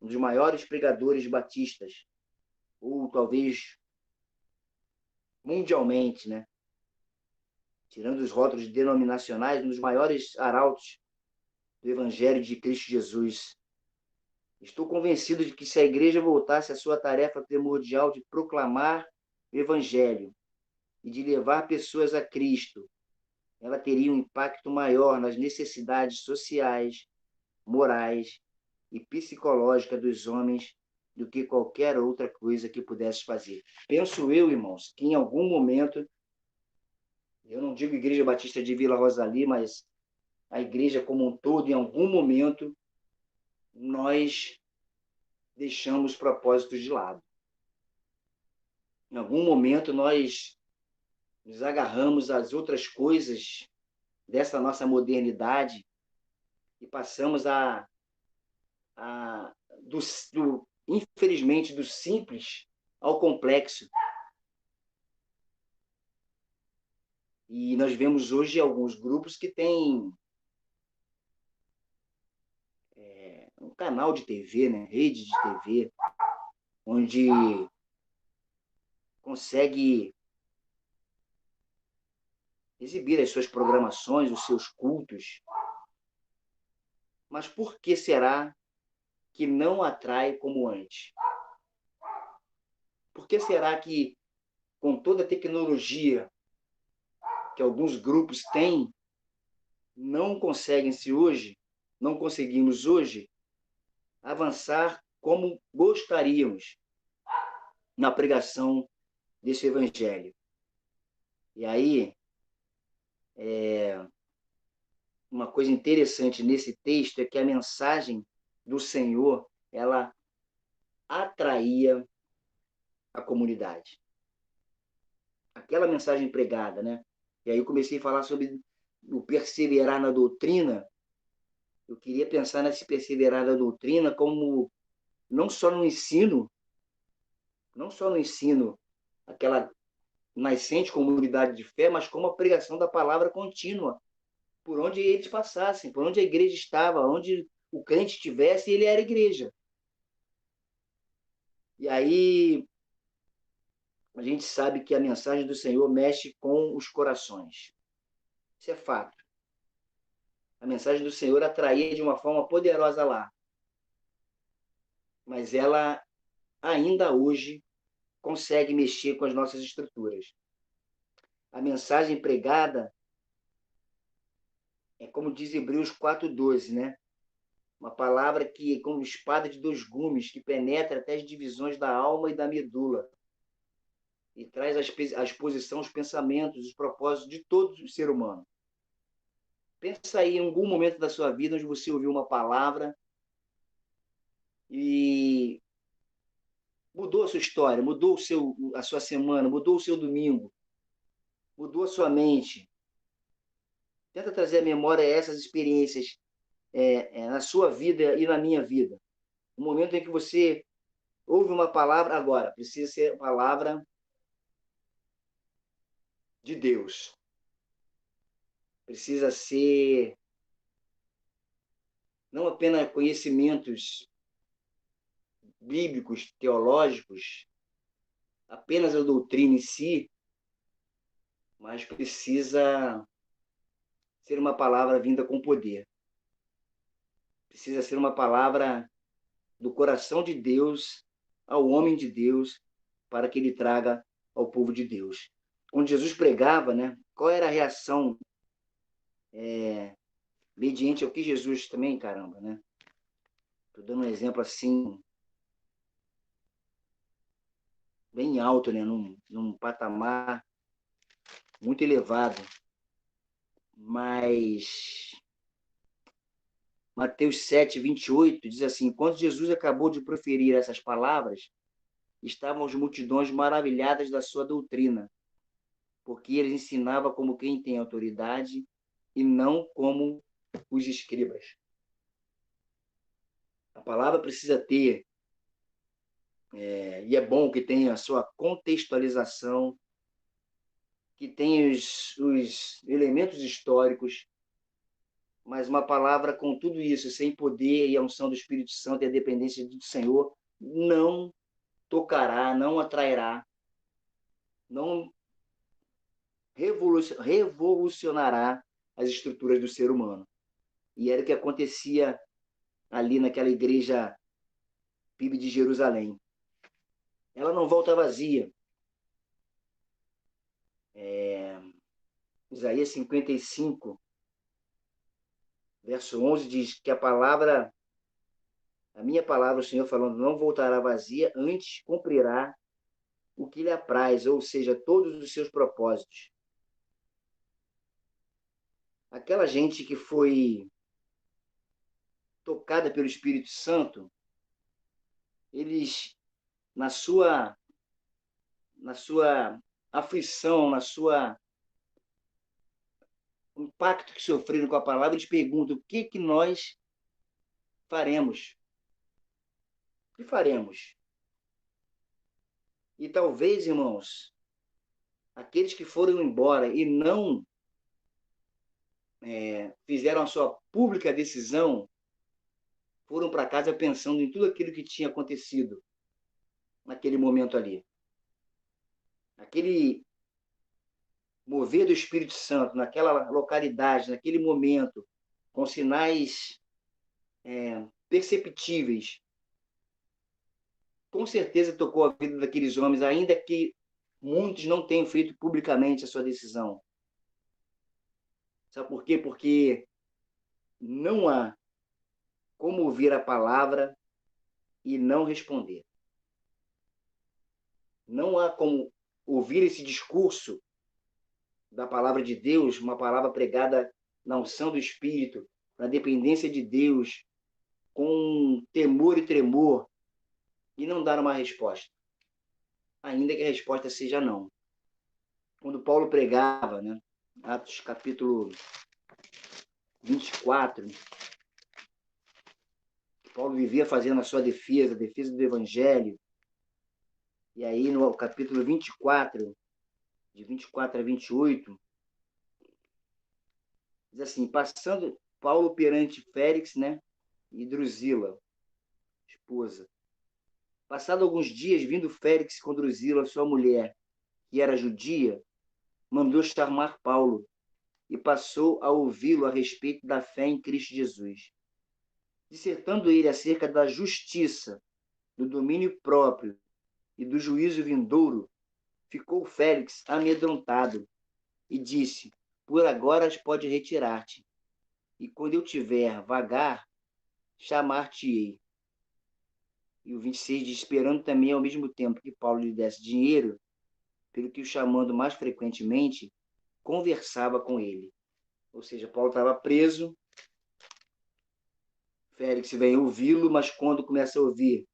Speaker 6: um dos maiores pregadores batistas, ou talvez mundialmente, né? Tirando os rótulos denominacionais, um dos maiores arautos do Evangelho de Cristo Jesus. Estou convencido de que se a igreja voltasse à sua tarefa primordial de proclamar o Evangelho e de levar pessoas a Cristo, ela teria um impacto maior nas necessidades sociais, morais e psicológicas dos homens do que qualquer outra coisa que pudesse fazer. Penso eu, irmãos, que em algum momento, eu não digo Igreja Batista de Vila Rosalie, mas a igreja como um todo, em algum momento, nós deixamos propósitos de lado. Em algum momento, nós nos agarramos às outras coisas dessa nossa modernidade e passamos infelizmente, do simples ao complexo. E nós vemos hoje alguns grupos que têm um canal de TV, né? Rede de TV, onde consegue exibir as suas programações, os seus cultos. Mas por que será que não atrai como antes? Por que será que, com toda a tecnologia que alguns grupos têm, não conseguimos hoje avançar como gostaríamos na pregação desse evangelho? E aí, uma coisa interessante nesse texto é que a mensagem do Senhor, ela atraía a comunidade. Aquela mensagem pregada, né? E aí eu comecei a falar sobre o perseverar na doutrina. Eu queria pensar nesse perseverar na doutrina como não só no ensino, aquela nascente comunidade de fé, mas como a pregação da palavra contínua, por onde eles passassem, por onde a igreja estava, onde o crente estivesse, ele era igreja. E aí a gente sabe que a mensagem do Senhor mexe com os corações. Isso é fato. A mensagem do Senhor atraía de uma forma poderosa lá. Mas ela ainda hoje consegue mexer com as nossas estruturas. A mensagem pregada é como diz Hebreus 4:12, né? Uma palavra que é como espada de dois gumes, que penetra até as divisões da alma e da medula e traz à exposição os pensamentos, os propósitos de todo o ser humano. Pensa aí em algum momento da sua vida onde você ouviu uma palavra e mudou a sua história, mudou a sua semana, mudou o seu domingo, mudou a sua mente. Tenta trazer à memória essas experiências na sua vida e na minha vida. O momento em que você ouve uma palavra, agora, precisa ser a palavra de Deus. Precisa ser não apenas conhecimentos bíblicos, teológicos, apenas a doutrina em si, mas precisa ser uma palavra vinda com poder. Precisa ser uma palavra do coração de Deus ao homem de Deus, para que ele traga ao povo de Deus. Quando Jesus pregava, né, qual era a reação mediante ao que Jesus também, caramba, né? Estou dando um exemplo assim, bem alto, né, num patamar muito elevado. Mas Mateus 7:28 diz assim: quando Jesus acabou de proferir essas palavras, estavam as multidões maravilhadas da sua doutrina, porque ele ensinava como quem tem autoridade e não como os escribas. A palavra precisa ter, e é bom que tenha a sua contextualização, que tenha os elementos históricos, mas uma palavra com tudo isso, sem poder e a unção do Espírito Santo e a dependência do Senhor, não tocará, não atrairá, não revolucionará as estruturas do ser humano. E era o que acontecia ali naquela igreja PIB de Jerusalém. Ela não volta vazia. Isaías 55, verso 11, diz que a minha palavra, o Senhor falando, não voltará vazia, antes cumprirá o que lhe apraz, ou seja, todos os seus propósitos. Aquela gente que foi tocada pelo Espírito Santo, eles, na sua aflição, o impacto que sofreram com a palavra, eles perguntam: o que nós faremos? O que faremos? E talvez, irmãos, aqueles que foram embora e não fizeram a sua pública decisão, foram para casa pensando em tudo aquilo que tinha acontecido naquele momento ali. mover do Espírito Santo naquela localidade, naquele momento, com sinais perceptíveis, com certeza tocou a vida daqueles homens, ainda que muitos não tenham feito publicamente a sua decisão. Sabe por quê? Porque não há como ouvir a palavra e não responder. Não há como ouvir esse discurso da palavra de Deus, uma palavra pregada na unção do Espírito, na dependência de Deus, com temor e tremor, e não dar uma resposta, ainda que a resposta seja não. Quando Paulo pregava, né, Atos capítulo 24, Paulo vivia fazendo a sua defesa, a defesa do Evangelho, e aí no capítulo 24, de 24 a 28, diz assim, passando Paulo perante Félix, né, e Drusila, esposa. Passado alguns dias, vindo Félix com Drusila, sua mulher, que era judia, mandou chamar Paulo e passou a ouvi-lo a respeito da fé em Cristo Jesus. Dissertando ele acerca da justiça, do domínio próprio e do juízo vindouro, ficou Félix amedrontado e disse, por agora pode retirar-te, e quando eu tiver vagar, chamar-te-ei. E o 26 diz, esperando também ao mesmo tempo que Paulo lhe desse dinheiro, pelo que o chamando mais frequentemente, conversava com ele. Ou seja, Paulo estava preso, Félix vem ouvi-lo, mas quando começa a ouvir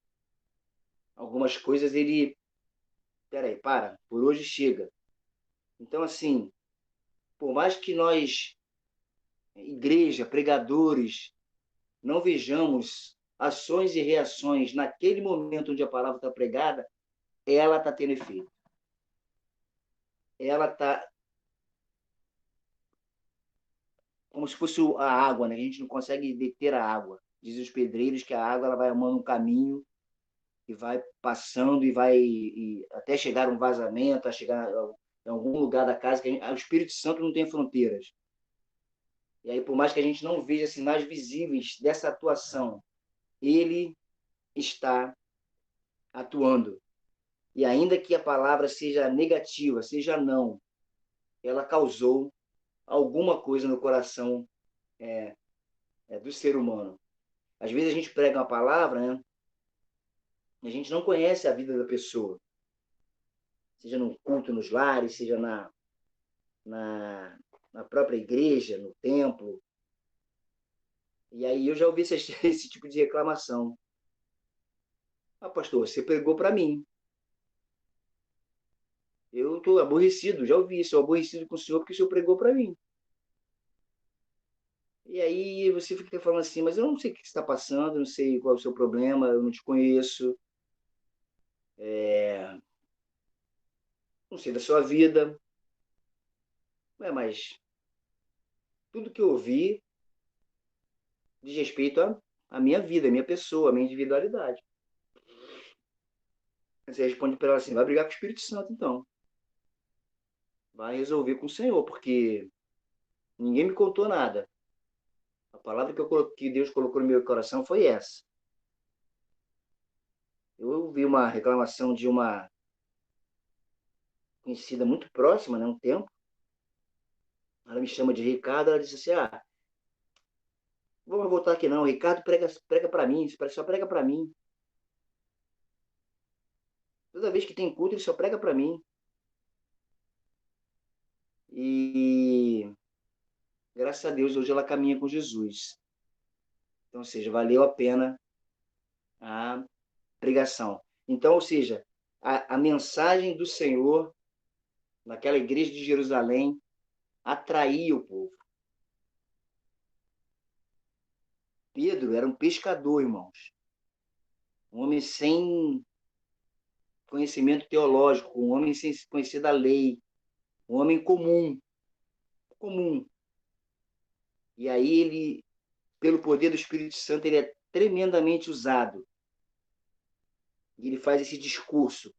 Speaker 6: algumas coisas, ele, peraí, por hoje chega. Então, assim, por mais que nós, igreja, pregadores, não vejamos ações e reações naquele momento onde a palavra está pregada, ela está tendo efeito. Ela está como se fosse a água, né? A gente não consegue deter a água. Dizem os pedreiros que a água ela vai armando um caminho e vai passando até chegar a um vazamento, a chegar em algum lugar da casa. O Espírito Santo não tem fronteiras. E aí, por mais que a gente não veja sinais visíveis dessa atuação, ele está atuando. E ainda que a palavra seja negativa, seja não, ela causou alguma coisa no coração do ser humano. Às vezes a gente prega uma palavra, né? E a gente não conhece a vida da pessoa. Seja no culto nos lares, seja na própria igreja, no templo. E aí eu já ouvi esse tipo de reclamação. Pastor, você pregou para mim. Eu estou aborrecido, já ouvi isso, eu aborrecido com o senhor porque o senhor pregou para mim. E aí você fica falando assim, mas eu não sei o que está passando, não sei qual é o seu problema, eu não te conheço, não sei da sua vida. Mas tudo que eu ouvi diz respeito à minha vida, à minha pessoa, à minha individualidade. Você responde para ela assim, vai brigar com o Espírito Santo, então. Vai resolver com o Senhor, porque ninguém me contou nada. A palavra que Deus colocou no meu coração foi essa. Eu ouvi uma reclamação de uma conhecida muito próxima, né, um tempo. Ela me chama de Ricardo, ela disse assim, vamos voltar aqui não, o Ricardo prega para mim, só prega para mim. Toda vez que tem culto, ele só prega para mim. E graças a Deus, hoje ela caminha com Jesus. Então, ou seja, valeu a pena a pregação. Então, ou seja, a mensagem do Senhor naquela igreja de Jerusalém atraía o povo. Pedro era um pescador, irmãos. Um homem sem conhecimento teológico, um homem sem conhecer da lei, um homem comum. E aí ele, pelo poder do Espírito Santo, ele é tremendamente usado. E ele faz esse discurso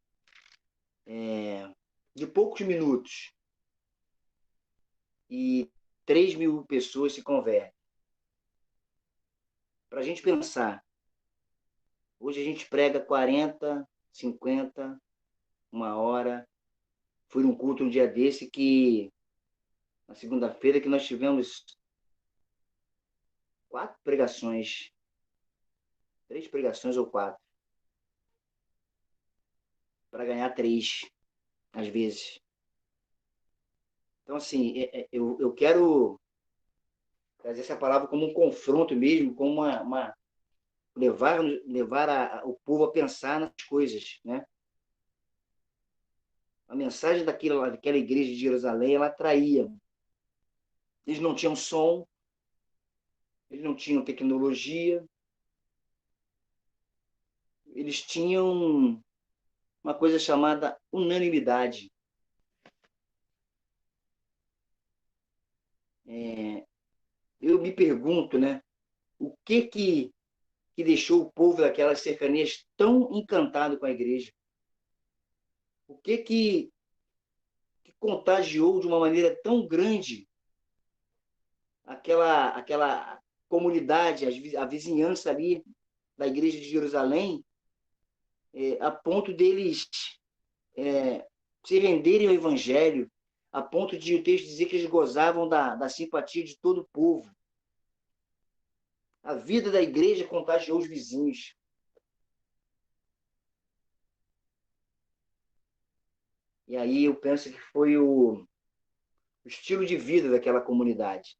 Speaker 6: de poucos minutos. e 3.000 pessoas se convertem. Para a gente pensar, hoje a gente prega 40, 50, 1 hora. Fui num culto um dia desse na segunda-feira, que nós tivemos 4 pregações, 3 pregações ou 4, para ganhar 3, às vezes. Então, assim, eu quero trazer essa palavra como um confronto mesmo, como levar o povo a pensar nas coisas, né? A mensagem daquela igreja de Jerusalém, ela atraía. Eles não tinham som, eles não tinham tecnologia, eles tinham uma coisa chamada unanimidade. Eu me pergunto, né, o que deixou o povo daquelas cercanias tão encantado com a igreja? O que contagiou de uma maneira tão grande aquela comunidade, a vizinhança ali da igreja de Jerusalém, a ponto deles se renderem ao evangelho, a ponto de o texto dizer que eles gozavam da simpatia de todo o povo. A vida da igreja contagiou os vizinhos. E aí eu penso que foi o estilo de vida daquela comunidade.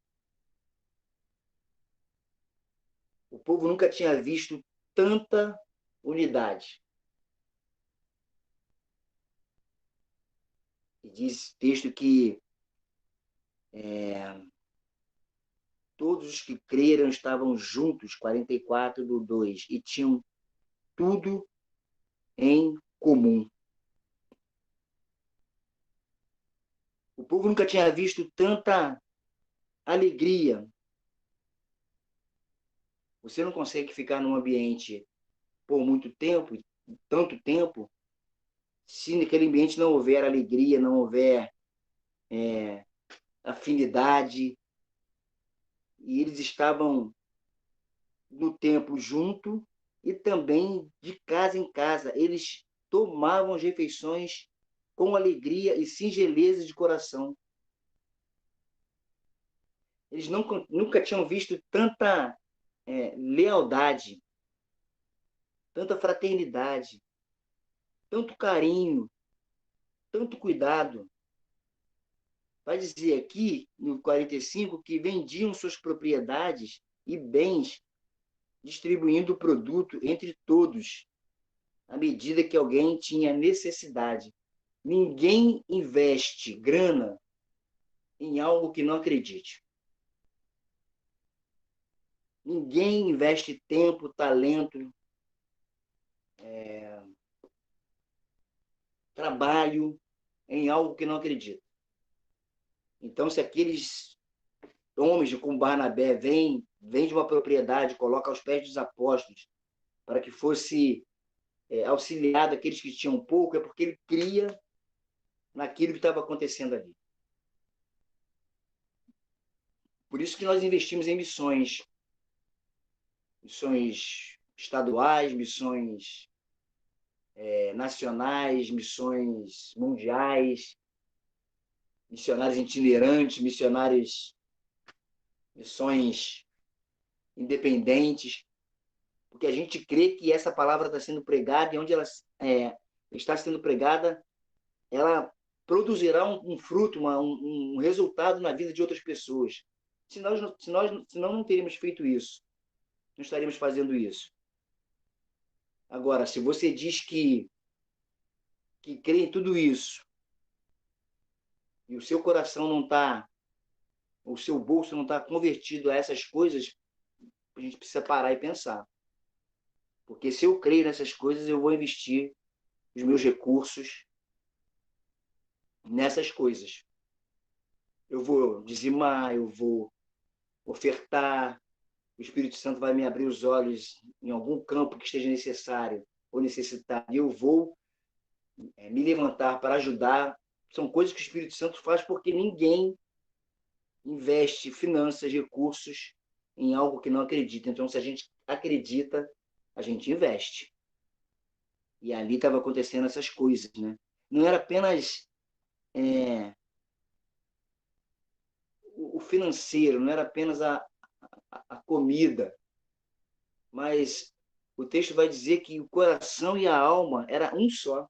Speaker 6: O povo nunca tinha visto tanta unidade. E diz texto que todos os que creram estavam juntos, 44:2, e tinham tudo em comum. O povo nunca tinha visto tanta alegria. Você não consegue ficar num ambiente por muito tempo, tanto tempo, se naquele ambiente não houver alegria, não houver afinidade. E eles estavam no templo junto e também de casa em casa. Eles tomavam as refeições com alegria e singeleza de coração. Eles nunca tinham visto tanta lealdade, tanta fraternidade, tanto carinho, tanto cuidado. Vai dizer aqui, no 45, que vendiam suas propriedades e bens, distribuindo o produto entre todos, à medida que alguém tinha necessidade. Ninguém investe grana em algo que não acredite. Ninguém investe tempo, talento, trabalho em algo que não acredita. Então, se aqueles homens como Barnabé vêm de uma propriedade, coloca aos pés dos apóstolos, para que fosse auxiliado aqueles que tinham pouco, é porque ele cria naquilo que estava acontecendo ali. Por isso que nós investimos em missões estaduais, missões nacionais, missões mundiais, missionários itinerantes, missões independentes, porque a gente crê que essa palavra está sendo pregada e onde ela está sendo pregada, ela produzirá um fruto, um resultado na vida de outras pessoas. Senão não teríamos feito isso, não estaríamos fazendo isso. Agora, se você diz que crê em tudo isso e o seu coração não está, o seu bolso não está convertido a essas coisas, a gente precisa parar e pensar. Porque se eu creio nessas coisas, eu vou investir os meus recursos nessas coisas. Eu vou dizimar, eu vou ofertar, o Espírito Santo vai me abrir os olhos em algum campo que esteja necessário ou necessitado, e eu vou me levantar para ajudar. São coisas que o Espírito Santo faz porque ninguém investe finanças, recursos em algo que não acredita. Então, se a gente acredita, a gente investe. E ali estava acontecendo essas coisas, né? Não era apenas o financeiro, não era apenas a comida, mas o texto vai dizer que o coração e a alma era um só.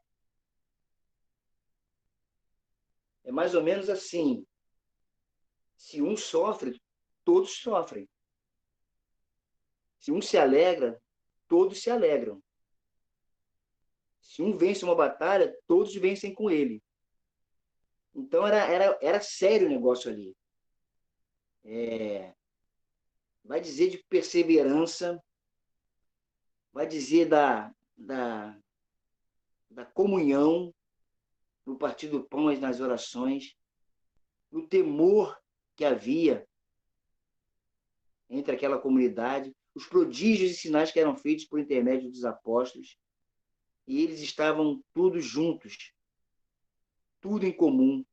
Speaker 6: É mais ou menos assim. Se um sofre, todos sofrem. Se um se alegra, todos se alegram. Se um vence uma batalha, todos vencem com ele. Então era sério o negócio ali. Vai dizer de perseverança, vai dizer da comunhão, no partir do pão e nas orações, no temor que havia entre aquela comunidade, os prodígios e sinais que eram feitos por intermédio dos apóstolos, e eles estavam todos juntos, tudo em comum.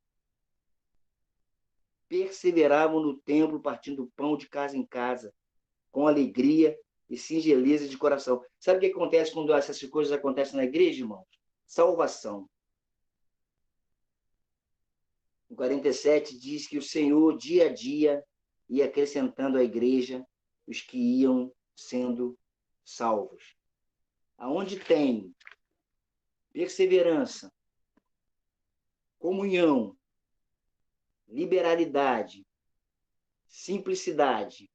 Speaker 6: Perseveravam no templo, partindo o pão de casa em casa, com alegria e singeleza de coração. Sabe o que acontece quando essas coisas acontecem na igreja, irmãos? Salvação. Em 47 diz que o Senhor, dia a dia, ia acrescentando à igreja os que iam sendo salvos. Aonde tem perseverança, comunhão, liberalidade, simplicidade,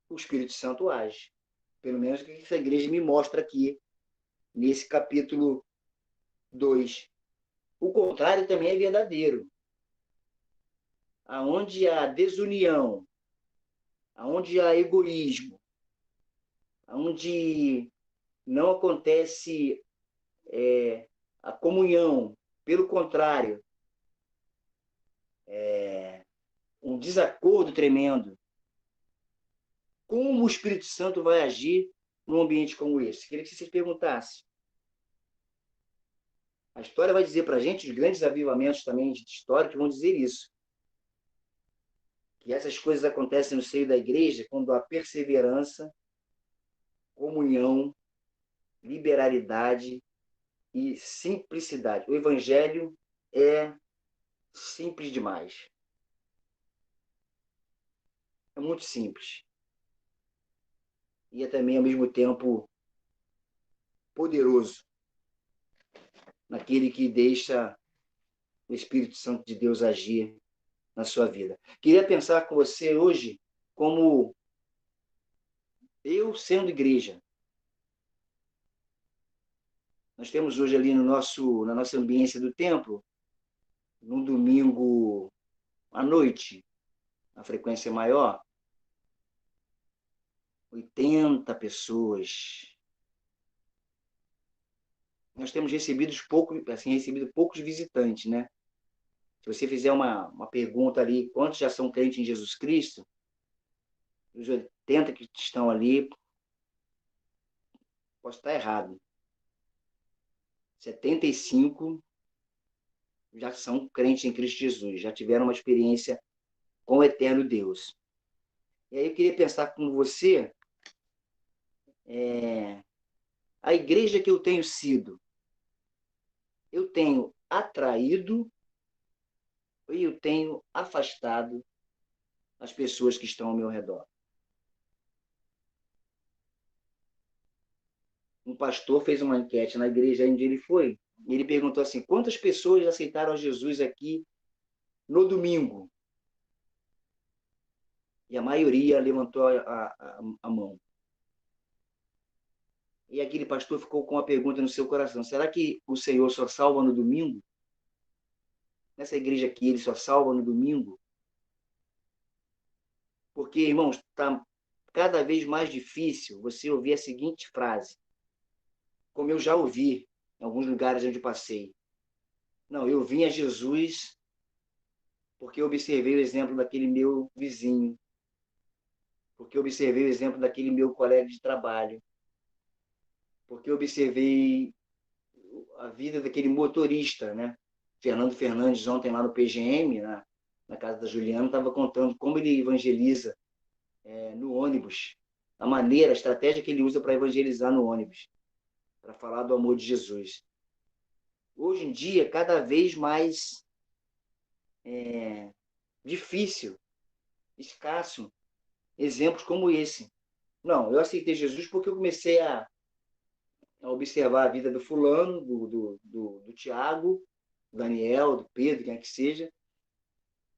Speaker 6: o Espírito Santo age. Pelo menos o que essa igreja me mostra aqui, nesse capítulo 2. O contrário também é verdadeiro. Aonde há desunião, aonde há egoísmo, aonde não acontece a comunhão, pelo contrário, um desacordo tremendo. Como o Espírito Santo vai agir num ambiente como esse? Queria que vocês perguntassem. A história vai dizer para a gente, os grandes avivamentos também de história, que vão dizer isso. Que essas coisas acontecem no seio da igreja quando há perseverança, comunhão, liberalidade e simplicidade. O evangelho é simples demais. É muito simples. E é também, ao mesmo tempo, poderoso naquele que deixa o Espírito Santo de Deus agir na sua vida. Queria pensar com você hoje como eu sendo igreja. Nós temos hoje ali na nossa ambiência do templo, no domingo à noite, a frequência maior, 80 pessoas. Nós temos recebido poucos visitantes, né? Se você fizer uma pergunta ali, quantos já são crentes em Jesus Cristo? Os 80 que estão ali, posso estar errado. 75 já são crentes em Cristo Jesus, já tiveram uma experiência com o eterno Deus. E aí eu queria pensar com você, a igreja que eu tenho sido, eu tenho atraído ou eu tenho afastado as pessoas que estão ao meu redor? Um pastor fez uma enquete na igreja onde ele foi, e ele perguntou assim, quantas pessoas aceitaram Jesus aqui no domingo? E a maioria levantou a mão. E aquele pastor ficou com uma pergunta no seu coração, será que o Senhor só salva no domingo? Nessa igreja aqui, ele só salva no domingo? Porque, irmãos, está cada vez mais difícil você ouvir a seguinte frase, como eu já ouvi em alguns lugares onde passei. Não, eu vim a Jesus porque eu observei o exemplo daquele meu vizinho, porque eu observei o exemplo daquele meu colega de trabalho, porque eu observei a vida daquele motorista, né? Fernando Fernandes, ontem lá no PGM, na casa da Juliana, estava contando como ele evangeliza no ônibus, a maneira, a estratégia que ele usa para evangelizar no ônibus, para falar do amor de Jesus. Hoje em dia, cada vez mais difícil, escasso, exemplos como esse. Não, eu aceitei Jesus porque eu comecei a observar a vida do fulano, do Tiago, do Daniel, do Pedro, quem é que seja,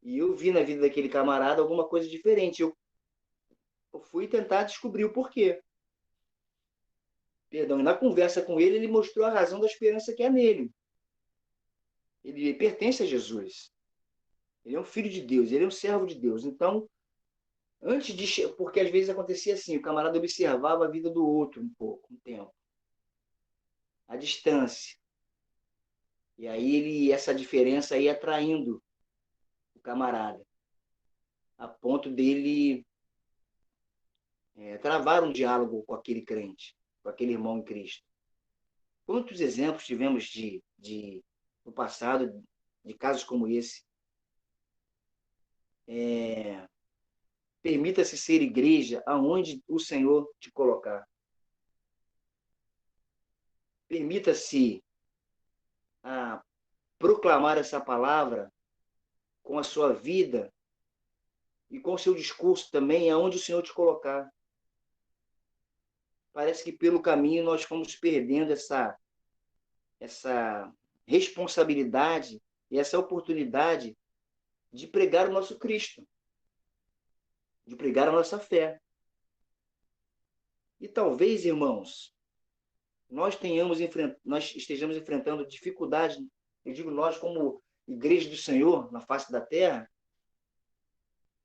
Speaker 6: e eu vi na vida daquele camarada alguma coisa diferente. Eu fui tentar descobrir o porquê. Perdão, e na conversa com ele, ele mostrou a razão da esperança que é nele. Ele pertence a Jesus. Ele é um filho de Deus, ele é um servo de Deus. Então, antes de... Porque às vezes acontecia assim, o camarada observava a vida do outro um pouco, um tempo. A distância. E aí essa diferença ia atraindo o camarada. A ponto dele travar um diálogo com aquele crente, com aquele irmão em Cristo. Quantos exemplos tivemos no passado de casos como esse? Permita-se ser igreja aonde o Senhor te colocar. Permita-se proclamar essa palavra com a sua vida e com o seu discurso também, aonde o Senhor te colocar. Parece que pelo caminho nós fomos perdendo essa responsabilidade e essa oportunidade de pregar o nosso Cristo, de pregar a nossa fé. E talvez, irmãos, nós estejamos enfrentando dificuldades, eu digo nós como igreja do Senhor na face da terra,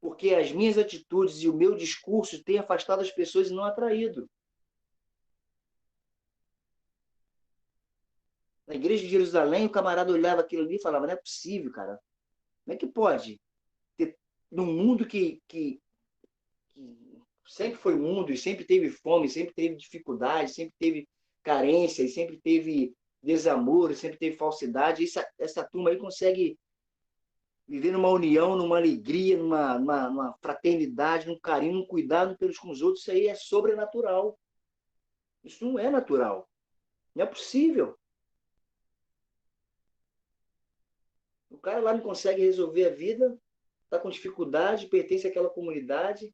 Speaker 6: porque as minhas atitudes e o meu discurso têm afastado as pessoas e não atraído. Na igreja de Jerusalém, o camarada olhava aquilo ali e falava, não é possível, cara. Como é que pode ter, num mundo que sempre foi mundo e sempre teve fome, sempre teve dificuldade, sempre teve carência, e sempre teve desamor, sempre teve falsidade, essa turma aí consegue viver numa união, numa alegria, numa fraternidade, num carinho, num cuidado pelos com os outros. Isso aí é sobrenatural. Isso não é natural. Não é possível. O cara lá não consegue resolver a vida, está com dificuldade, pertence àquela comunidade,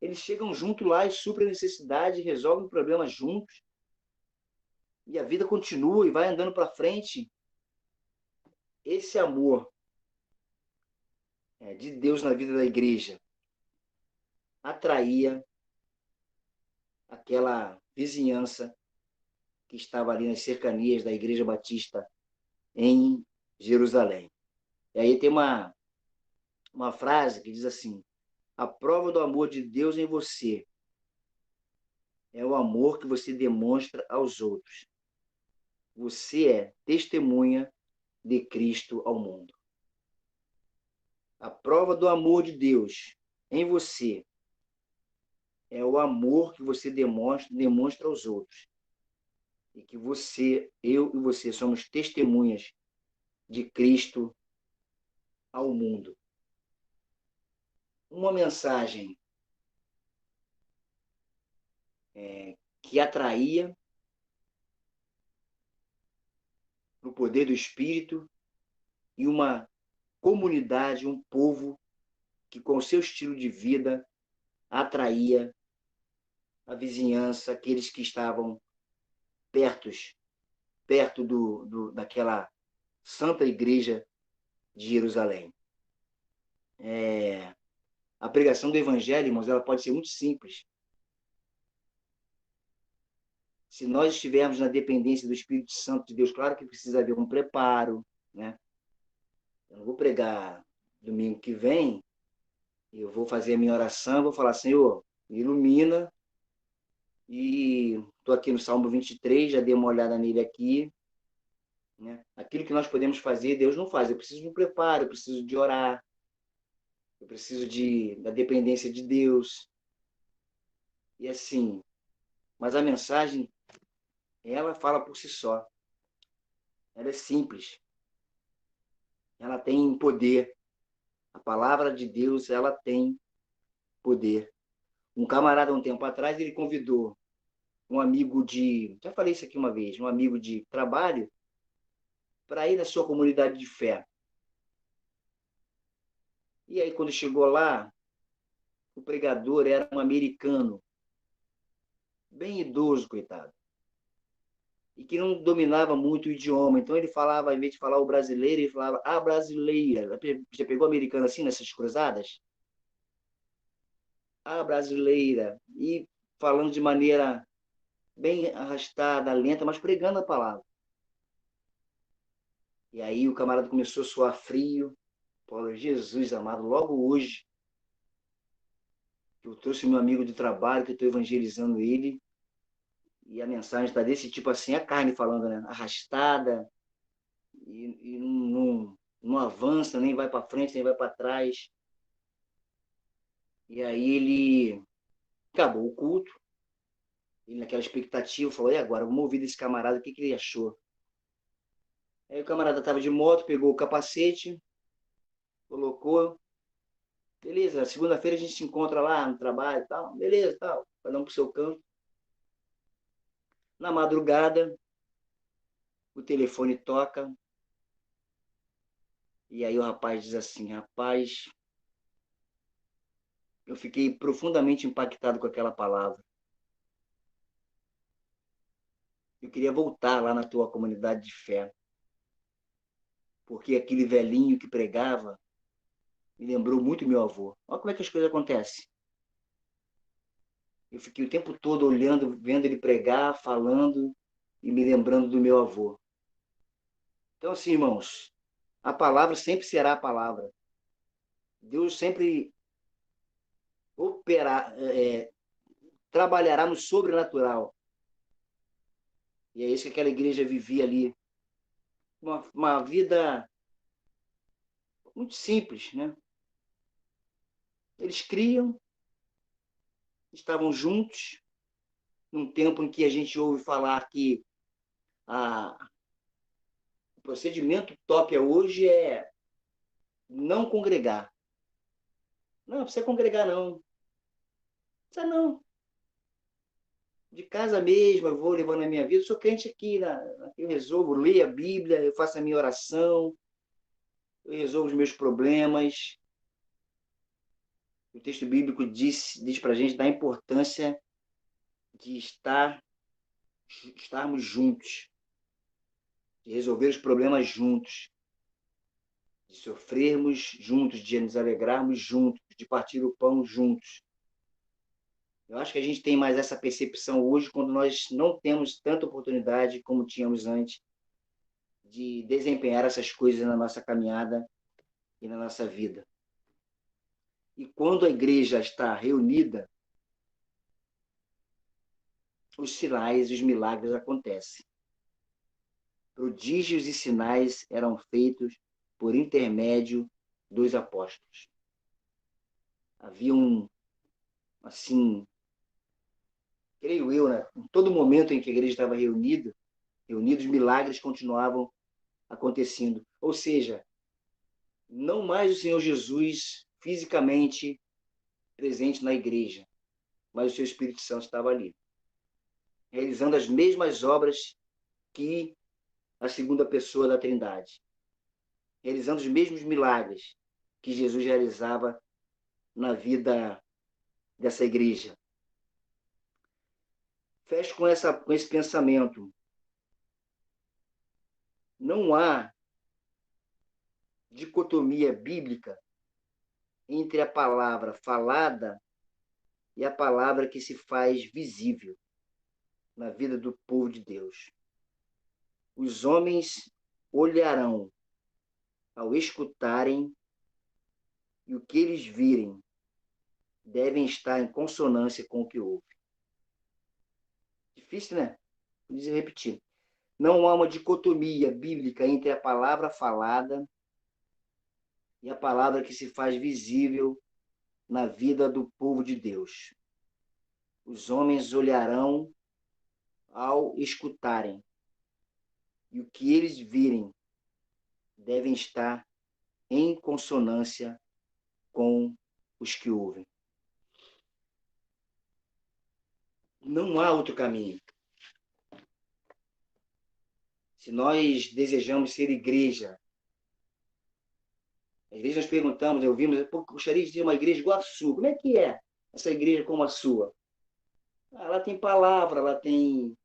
Speaker 6: eles chegam junto lá e suprem a necessidade, resolvem o problema juntos, e a vida continua e vai andando para frente. Esse amor de Deus na vida da igreja atraía aquela vizinhança que estava ali nas cercanias da Igreja Batista em Jerusalém. E aí tem uma frase que diz assim: a prova do amor de Deus em você é o amor que você demonstra aos outros. Você é testemunha de Cristo ao mundo. A prova do amor de Deus em você é o amor que você demonstra aos outros. E que eu e você somos testemunhas de Cristo ao mundo. Uma mensagem que atraía no poder do Espírito e uma comunidade, um povo que com o seu estilo de vida atraía a vizinhança, aqueles que estavam perto daquela Santa Igreja de Jerusalém. A pregação do Evangelho, irmãos, ela pode ser muito simples. Se nós estivermos na dependência do Espírito Santo de Deus, claro que precisa haver um preparo, né? Eu não vou pregar domingo que vem, eu vou fazer a minha oração, vou falar, Senhor, me ilumina, e estou aqui no Salmo 23, já dei uma olhada nele aqui, né? Aquilo que nós podemos fazer, Deus não faz. Eu preciso de um preparo, eu preciso de orar, eu preciso da dependência de Deus. E assim, mas a mensagem, ela fala por si só. Ela é simples. Ela tem poder. A palavra de Deus, ela tem poder. Um camarada, um tempo atrás, ele convidou um amigo já falei isso aqui uma vez, um amigo de trabalho, para ir na sua comunidade de fé. E aí, quando chegou lá, o pregador era um americano, bem idoso, coitado, e que não dominava muito o idioma. Então, ele falava, ao invés de falar o brasileiro, ele falava a brasileira. Já pegou americano assim, nessas cruzadas? A brasileira. E falando de maneira bem arrastada, lenta, mas pregando a palavra. E aí o camarada começou a suar frio. Falou, Jesus amado, logo hoje, eu trouxe meu amigo de trabalho, que eu estou evangelizando ele, e a mensagem está desse tipo assim, a carne falando, né? Arrastada, e não avança, nem vai para frente, nem vai para trás. E aí ele acabou o culto, ele naquela expectativa, falou, e agora, vamos ouvir desse camarada, o que ele achou? Aí o camarada estava de moto, pegou o capacete, colocou, beleza, segunda-feira a gente se encontra lá no trabalho e tal, beleza, tal, cada um pro seu canto. Na madrugada, o telefone toca, e aí o rapaz diz assim, rapaz, eu fiquei profundamente impactado com aquela palavra. Eu queria voltar lá na tua comunidade de fé, porque aquele velhinho que pregava me lembrou muito meu avô. Olha como é que as coisas acontecem. Eu fiquei o tempo todo olhando, vendo ele pregar, falando e me lembrando do meu avô. Então, assim, irmãos, a palavra sempre será a palavra. Deus sempre trabalhará no sobrenatural. E é isso que aquela igreja vivia ali. Uma vida muito simples, né? Eles criam, estavam juntos, num tempo em que a gente ouve falar que o procedimento top hoje é não congregar. Não precisa congregar, não. Não precisa não. De casa mesmo, eu vou levando a minha vida. Eu sou crente aqui, eu resolvo, leio a Bíblia, eu faço a minha oração, eu resolvo os meus problemas. O texto bíblico diz para a gente da importância de estarmos juntos, de resolver os problemas juntos, de sofrermos juntos, de nos alegrarmos juntos, de partir o pão juntos. Eu acho que a gente tem mais essa percepção hoje quando nós não temos tanta oportunidade como tínhamos antes de desempenhar essas coisas na nossa caminhada e na nossa vida. E quando a igreja está reunida, os sinais e os milagres acontecem. Prodígios e sinais eram feitos por intermédio dos apóstolos. Havia assim, creio eu, né? Em todo momento em que a igreja estava reunida, os milagres continuavam acontecendo. Ou seja, não mais o Senhor Jesus fisicamente presente na igreja, mas o seu Espírito Santo estava ali, realizando as mesmas obras que a segunda pessoa da Trindade, realizando os mesmos milagres que Jesus realizava na vida dessa igreja. Fecho com esse pensamento. Não há dicotomia bíblica entre a palavra falada e a palavra que se faz visível na vida do povo de Deus. Os homens olharão ao escutarem e o que eles virem devem estar em consonância com o que ouvem. Difícil, né? Vou dizer repetir. Não há uma dicotomia bíblica entre a palavra falada e a palavra que se faz visível na vida do povo de Deus. Os homens olharão ao escutarem, e o que eles virem devem estar em consonância com os que ouvem. Não há outro caminho. Se nós desejamos ser igreja, às vezes nós perguntamos, ouvimos, pô, gostaria de ter uma igreja igual a sua. Como é que é essa igreja como a sua? Lá tem palavra, lá tem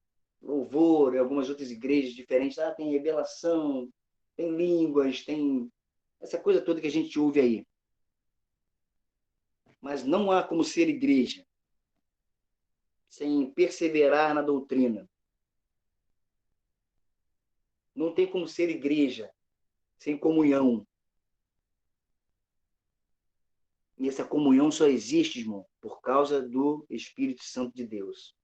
Speaker 6: louvor, e algumas outras igrejas diferentes, lá tem revelação, tem línguas, tem essa coisa toda que a gente ouve aí. Mas não há como ser igreja sem perseverar na doutrina. Não tem como ser igreja sem comunhão. E essa comunhão só existe, irmão, por causa do Espírito Santo de Deus.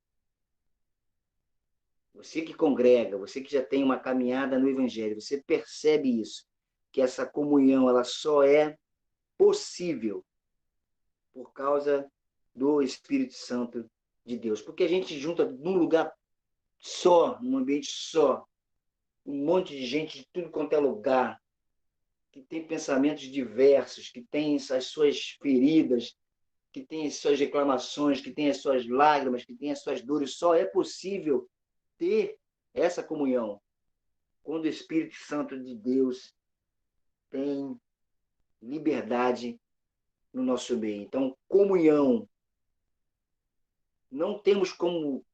Speaker 6: Você que congrega, você que já tem uma caminhada no Evangelho, você percebe isso, que essa comunhão ela só é possível por causa do Espírito Santo de Deus. Porque a gente junta num lugar só, num ambiente só, um monte de gente de tudo quanto é lugar, que tem pensamentos diversos, que tem as suas feridas, que tem as suas reclamações, que tem as suas lágrimas, que tem as suas dores. Só é possível ter essa comunhão quando o Espírito Santo de Deus tem liberdade no nosso meio. Então, comunhão. Não temos como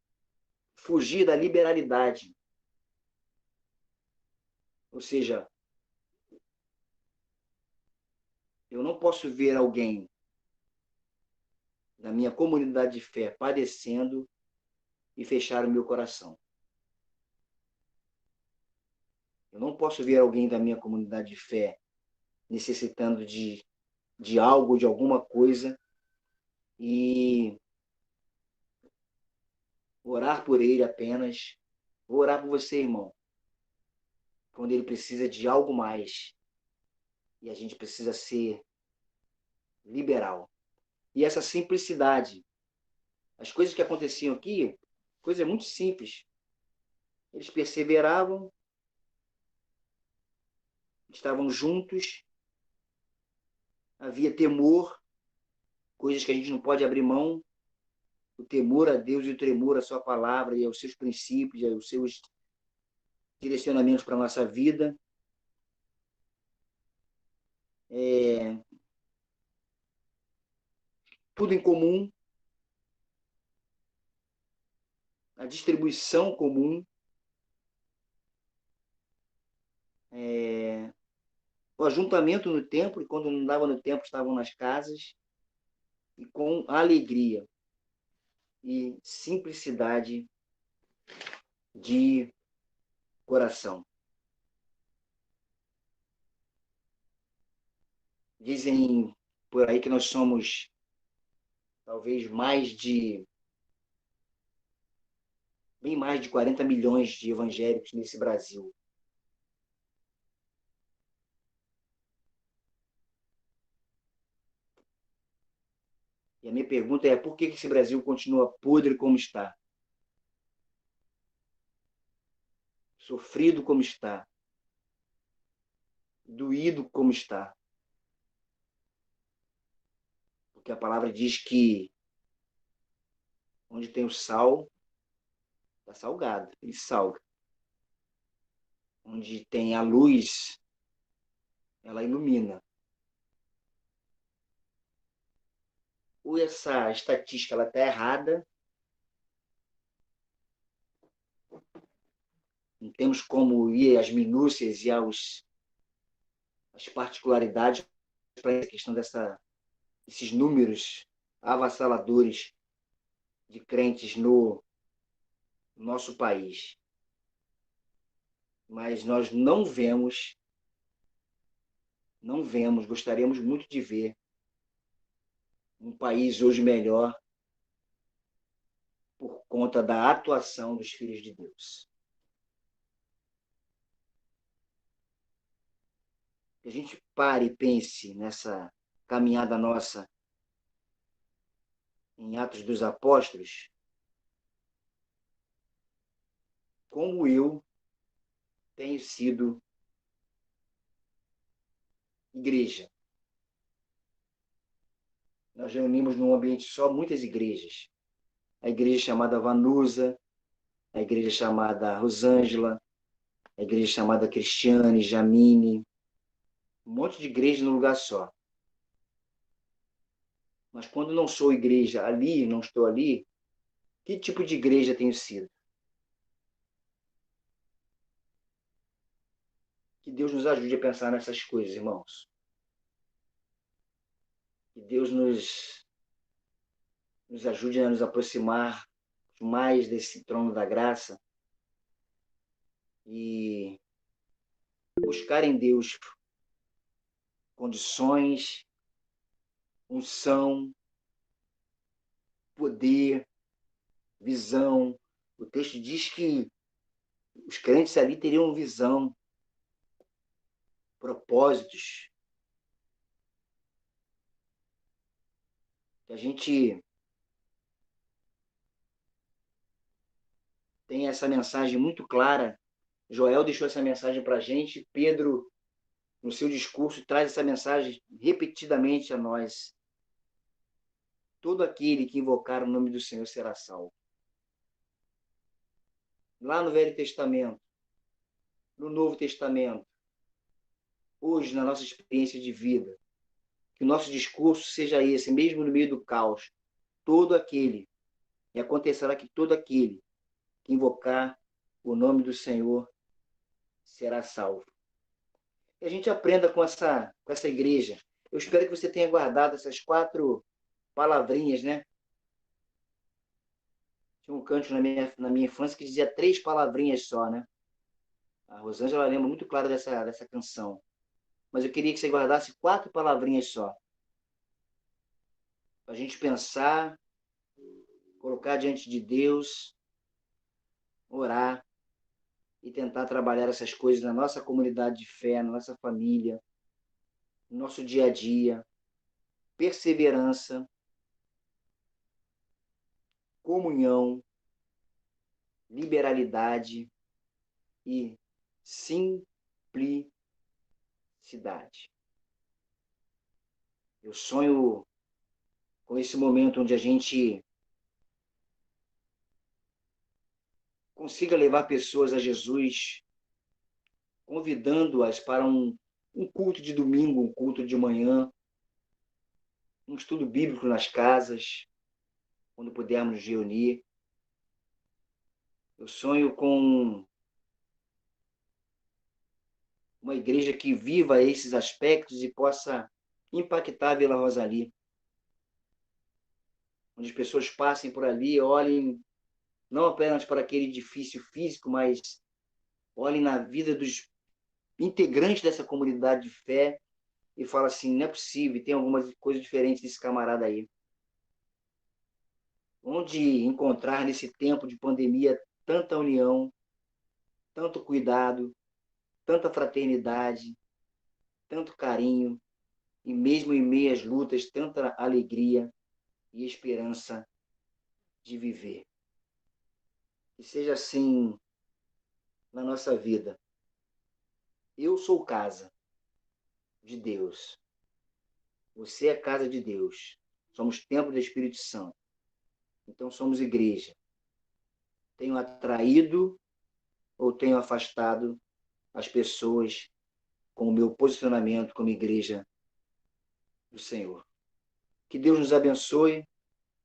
Speaker 6: fugir da liberalidade. Ou seja, eu não posso ver alguém da minha comunidade de fé padecendo e fechar o meu coração. Eu não posso ver alguém da minha comunidade de fé necessitando de algo, de alguma coisa, e orar por ele apenas. Vou orar por você, irmão, quando ele precisa de algo mais. E a gente precisa ser liberal. E essa simplicidade. As coisas que aconteciam aqui, coisa muito simples. Eles perseveravam, estavam juntos, havia temor, coisas que a gente não pode abrir mão, o temor a Deus e o tremor à sua palavra e aos seus princípios, e aos seus direcionamentos para a nossa vida. Tudo em comum, a distribuição comum, o ajuntamento no templo, e quando não dava no templo, estavam nas casas, e com alegria e simplicidade de coração. Dizem por aí que nós somos talvez bem mais de 40 milhões de evangélicos nesse Brasil. E a minha pergunta é, por que esse Brasil continua podre como está? Sofrido como está? Doído como está? Porque a palavra diz que onde tem o sal, está salgado, ele salga. Onde tem a luz, ela ilumina. Ou essa estatística está errada, não temos como ir às minúcias e às particularidades para a questão desses números avassaladores de crentes no nosso país. Mas nós não vemos, gostaríamos muito de ver um país hoje melhor por conta da atuação dos filhos de Deus. Que a gente pare e pense nessa caminhada nossa em Atos dos Apóstolos, como eu tenho sido igreja. nós reunimos num ambiente só muitas igrejas. A igreja chamada Vanusa, a igreja chamada Rosângela, a igreja chamada Cristiane, Jamine, um monte de igreja num lugar só. Mas quando não sou igreja ali, não estou ali, que tipo de igreja tenho sido? Que Deus nos ajude a pensar nessas coisas, irmãos. Que Deus nos ajude a nos aproximar mais desse trono da graça e buscar em Deus condições, unção, poder, visão. O texto diz que os crentes ali teriam visão, propósitos. Que a gente tem essa mensagem muito clara. Joel deixou essa mensagem para a gente. Pedro, no seu discurso, traz essa mensagem repetidamente a nós. Todo aquele que invocar o nome do Senhor será salvo. Lá no Velho Testamento, no Novo Testamento, hoje, na nossa experiência de vida, que o nosso discurso seja esse, mesmo no meio do caos. Todo aquele, e acontecerá que todo aquele que invocar o nome do Senhor será salvo. E a gente aprenda com essa igreja. Eu espero que você tenha guardado essas 4 palavrinhas, né? Tinha um canto na minha infância que dizia 3 palavrinhas só, né? A Rosângela lembra muito claro dessa canção. Mas eu queria que você guardasse 4 palavrinhas só. Para a gente pensar, colocar diante de Deus, orar e tentar trabalhar essas coisas na nossa comunidade de fé, na nossa família, no nosso dia a dia. Perseverança, comunhão, liberalidade e simplicidade. Eu sonho com esse momento onde a gente consiga levar pessoas a Jesus, convidando-as para um culto de domingo, um culto de manhã, um estudo bíblico nas casas, quando pudermos nos reunir. Eu sonho com uma igreja que viva esses aspectos e possa impactar a Vila Rosalie. Onde as pessoas passem por ali e olhem não apenas para aquele edifício físico, mas olhem na vida dos integrantes dessa comunidade de fé e falem assim, não é possível, tem alguma coisa diferente desse camarada aí. Onde encontrar nesse tempo de pandemia tanta união, tanto cuidado, tanta fraternidade, tanto carinho, e mesmo em meio às lutas, tanta alegria e esperança de viver. Que seja assim na nossa vida. Eu sou casa de Deus. Você é casa de Deus. Somos templo do Espírito Santo. Então somos igreja. Tenho atraído ou tenho afastado as pessoas com o meu posicionamento como igreja do Senhor. Que Deus nos abençoe.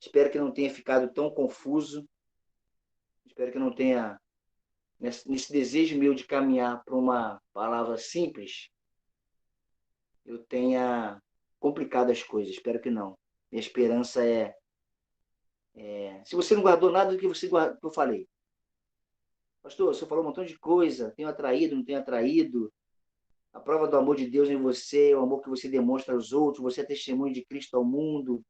Speaker 6: Espero que não tenha ficado tão confuso. Espero que não tenha, nesse desejo meu de caminhar para uma palavra simples, eu tenha complicado as coisas. Espero que não. Minha esperança se você não guardou nada do que que eu falei. Pastor, você falou um montão de coisa. Tenho atraído, não tenho atraído. A prova do amor de Deus em você, o amor que você demonstra aos outros. Você é testemunho de Cristo ao mundo.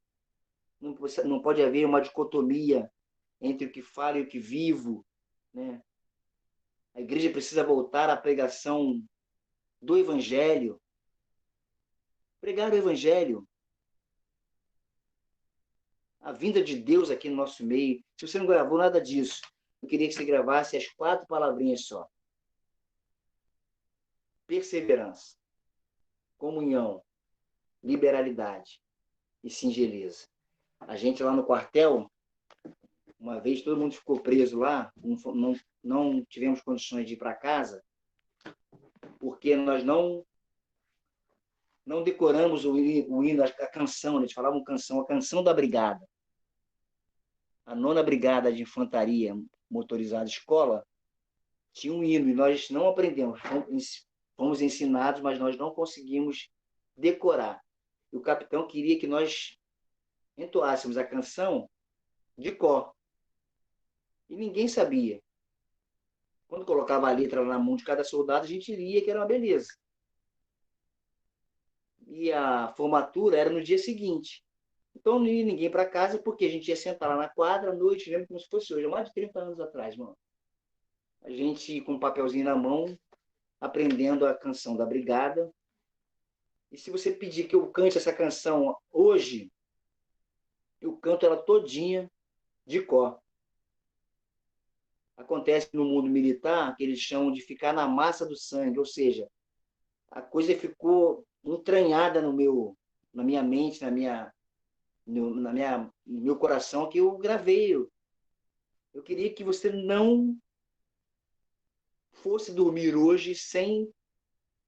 Speaker 6: Não pode haver uma dicotomia entre o que falo e o que vivo, né? A igreja precisa voltar à pregação do Evangelho. Pregar o Evangelho. A vinda de Deus aqui no nosso meio. Se você não gravou nada disso, eu queria que você gravasse as 4 palavrinhas só. Perseverança, comunhão, liberalidade e singeleza. A gente lá no quartel, uma vez todo mundo ficou preso lá, não tivemos condições de ir para casa, porque nós não decoramos o hino, a canção, eles falavam canção, a canção da brigada. A 9ª Brigada de Infantaria Motorizada Escola tinha um hino e nós não aprendemos, fomos ensinados, mas nós não conseguimos decorar. E o capitão queria que nós entoássemos a canção de cor. E ninguém sabia. Quando colocava a letra na mão de cada soldado, a gente lia que era uma beleza. E a formatura era no dia seguinte. Então não ia ninguém para casa, porque a gente ia sentar lá na quadra à noite, lembro como se fosse hoje, há mais de 30 anos atrás, mano. A gente com um papelzinho na mão, aprendendo a canção da brigada. E se você pedir que eu cante essa canção hoje, eu canto ela todinha de cor. Acontece no mundo militar que eles chamam de ficar na massa do sangue, ou seja, a coisa ficou entranhada na minha mente, no meu coração, que eu gravei. Eu queria que você não fosse dormir hoje sem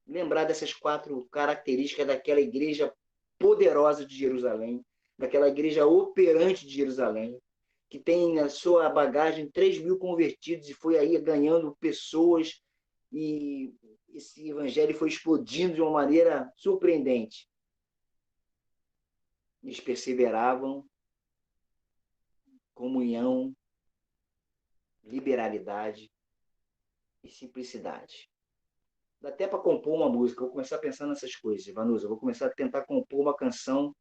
Speaker 6: lembrar dessas 4 características daquela igreja poderosa de Jerusalém, daquela igreja operante de Jerusalém, que tem na sua bagagem 3.000 convertidos e foi aí ganhando pessoas, e esse evangelho foi explodindo de uma maneira surpreendente. Eles perseveravam, comunhão, liberalidade e simplicidade. Dá até para compor uma música. Eu vou começar a pensar nessas coisas, Vanusa. Eu vou começar a tentar compor uma canção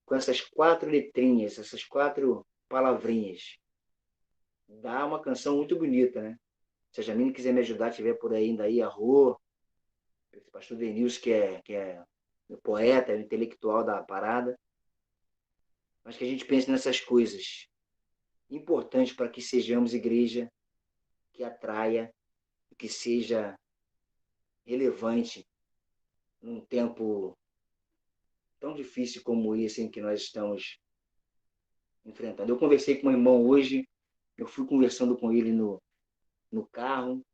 Speaker 6: com essas 4 letrinhas, essas 4 palavrinhas. Dá uma canção muito bonita, né? Se a Jamine quiser me ajudar, tiver por aí ainda aí, a Rô, esse pastor Denilson, que é o poeta, o intelectual da parada. Mas que a gente pense nessas coisas importantes para que sejamos igreja que atraia, que seja relevante num tempo tão difícil como esse em que nós estamos enfrentando. Eu conversei com um irmão hoje, eu fui conversando com ele no carro,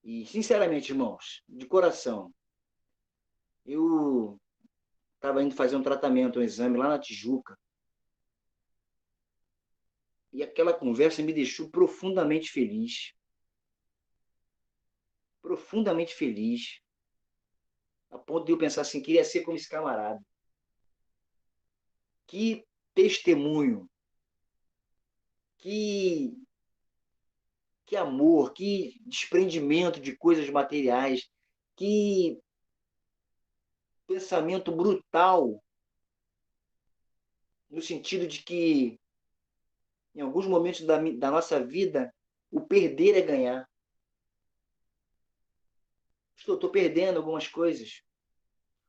Speaker 6: e, sinceramente, irmãos, de coração, eu estava indo fazer um tratamento, um exame lá na Tijuca, e aquela conversa me deixou profundamente feliz. Profundamente feliz, a ponto de eu pensar assim, queria ser como esse camarada. Que testemunho, que amor, que desprendimento de coisas materiais, que pensamento brutal, no sentido de que, em alguns momentos da nossa vida, o perder é ganhar. Estou perdendo algumas coisas,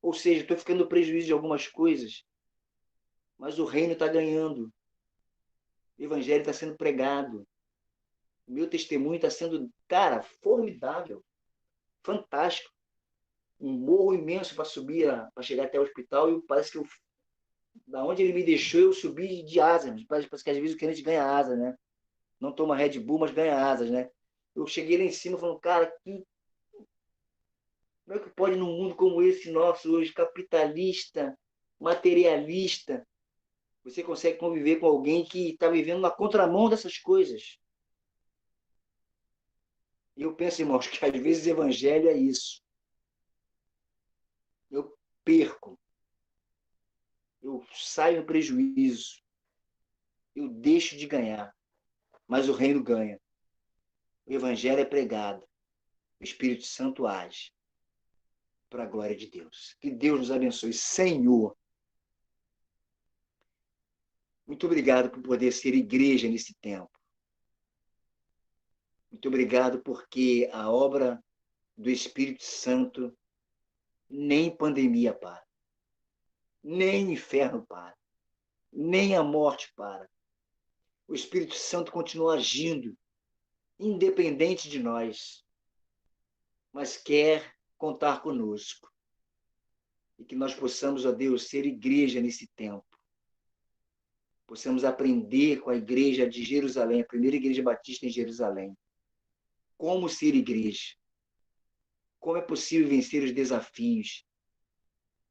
Speaker 6: ou seja, estou ficando no prejuízo de algumas coisas, mas o reino está ganhando, o evangelho está sendo pregado, o meu testemunho está sendo, cara, formidável, fantástico. Um morro imenso para subir, para chegar até o hospital, e parece que da onde ele me deixou, eu subi de asas. Parece que às vezes o crente ganha asa, né? Não toma Red Bull, mas ganha asas, né? Eu cheguei lá em cima falando, cara, como é que pode num mundo como esse nosso hoje, capitalista, materialista, você consegue conviver com alguém que está vivendo na contramão dessas coisas? E eu penso, irmãos, que às vezes o evangelho é isso. Eu perco, eu saio no prejuízo, eu deixo de ganhar, mas o reino ganha. O evangelho é pregado, o Espírito Santo age para a glória de Deus. Que Deus nos abençoe. Senhor, muito obrigado por poder ser igreja nesse tempo. Muito obrigado porque a obra do Espírito Santo nem pandemia para, nem inferno para, nem a morte para. O Espírito Santo continua agindo, independente de nós, mas quer contar conosco. e que nós possamos, ó Deus, ser igreja nesse tempo. Possamos aprender com a igreja de Jerusalém, a primeira igreja batista em Jerusalém. Como ser igreja. Como é possível vencer os desafios.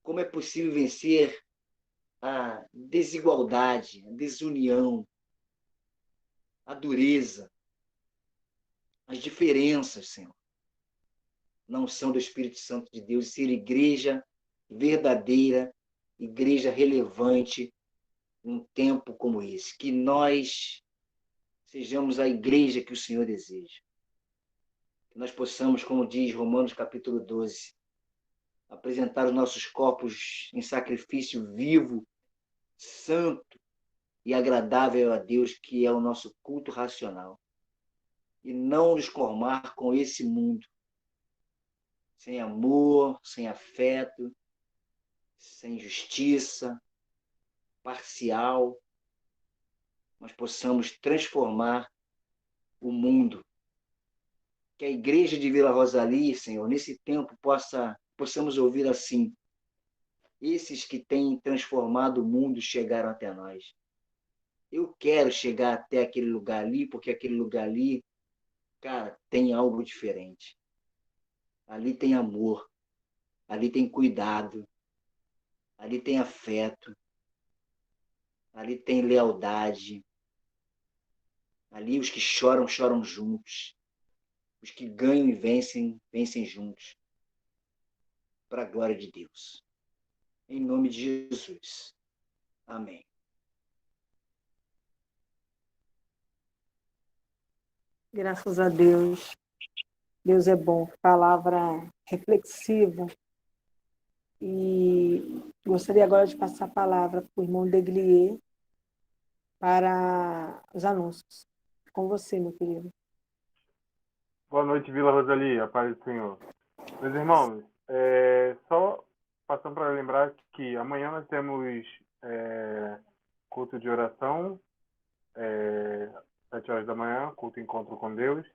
Speaker 6: Como é possível vencer a desigualdade, a desunião, a dureza, as diferenças, Senhor. Não são do Espírito Santo de Deus. Ser igreja verdadeira, igreja relevante, num tempo como esse. Que nós sejamos a igreja que o Senhor deseja. Que nós possamos, como diz Romanos capítulo 12, apresentar os nossos corpos em sacrifício vivo, santo e agradável a Deus, que é o nosso culto racional. E não nos conformar com esse mundo, sem amor, sem afeto, sem justiça, parcial, mas possamos transformar o mundo. Que a igreja de Vila Rosalie, Senhor, nesse tempo possamos ouvir assim: esses que têm transformado o mundo chegaram até nós. Eu quero chegar até aquele lugar ali, porque aquele lugar ali, cara, tem algo diferente. Ali tem amor, ali tem cuidado, ali tem afeto, ali tem lealdade. Ali os que choram, choram juntos. Os que ganham e vencem, vencem juntos. Para a glória de Deus. Em nome de Jesus. Amém.
Speaker 1: Graças a Deus. Deus é bom. Palavra reflexiva. E gostaria agora de passar a palavra para o irmão Deglier para os anúncios. Com você, meu querido.
Speaker 7: Boa noite, Vila Rosalie, a paz do Senhor. Meus irmãos, só passando para lembrar que amanhã nós temos culto de oração, 7 horas da manhã, culto Encontro com Deus.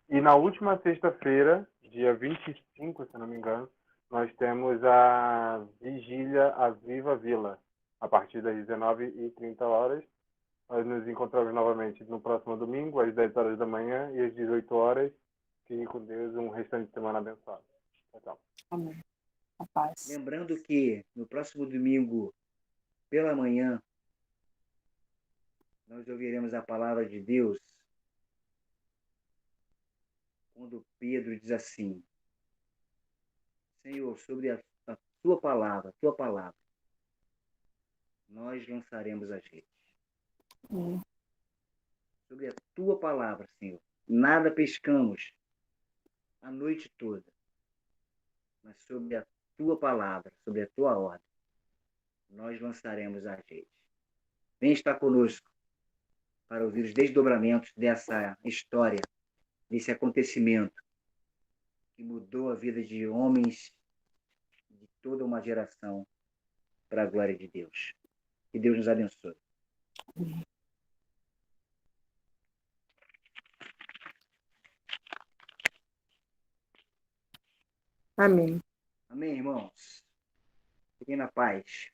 Speaker 7: E na última sexta-feira, dia 25, se não me engano, nós temos a vigília à Viva Vila, a partir das 19h30. Nós nos encontramos novamente no próximo domingo, às 10 horas da manhã e às 18 horas. Fiquem com Deus, um restante de semana abençoado. Tchau.
Speaker 1: Amém. A paz.
Speaker 6: Lembrando que no próximo domingo, pela manhã, nós ouviremos a palavra de Deus quando Pedro diz assim: Senhor, sobre a tua palavra, nós lançaremos as redes. Sobre a tua palavra, Senhor, nada pescamos a noite toda, mas sobre a tua palavra, sobre a tua ordem, nós lançaremos as redes. Vem estar conosco para ouvir os desdobramentos dessa história, desse acontecimento que mudou a vida de homens de toda uma geração para a glória de Deus. Que Deus nos abençoe.
Speaker 1: Amém.
Speaker 6: Amém, irmãos? Fiquem na paz.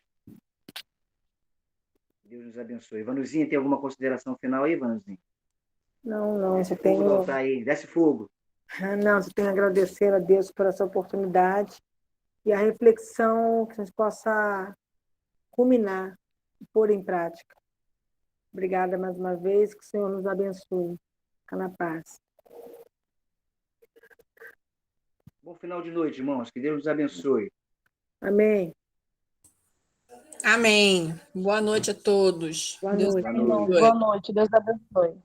Speaker 6: Deus nos abençoe. Vanuzinha, tem alguma consideração final aí, Vanuzinha?
Speaker 1: Não,
Speaker 6: Desce
Speaker 1: você
Speaker 6: fogo
Speaker 1: tem.
Speaker 6: do altar aí. Desce fogo.
Speaker 1: Não, você tem que agradecer a Deus por essa oportunidade e a reflexão que a gente possa culminar e pôr em prática. Obrigada mais uma vez, que o Senhor nos abençoe. Fica na paz.
Speaker 6: Bom final de noite, irmãos. Que Deus nos abençoe.
Speaker 1: Amém.
Speaker 4: Amém. Boa noite a todos.
Speaker 1: Boa
Speaker 4: Deus
Speaker 1: noite.
Speaker 6: Boa noite.
Speaker 2: Boa noite. Deus abençoe.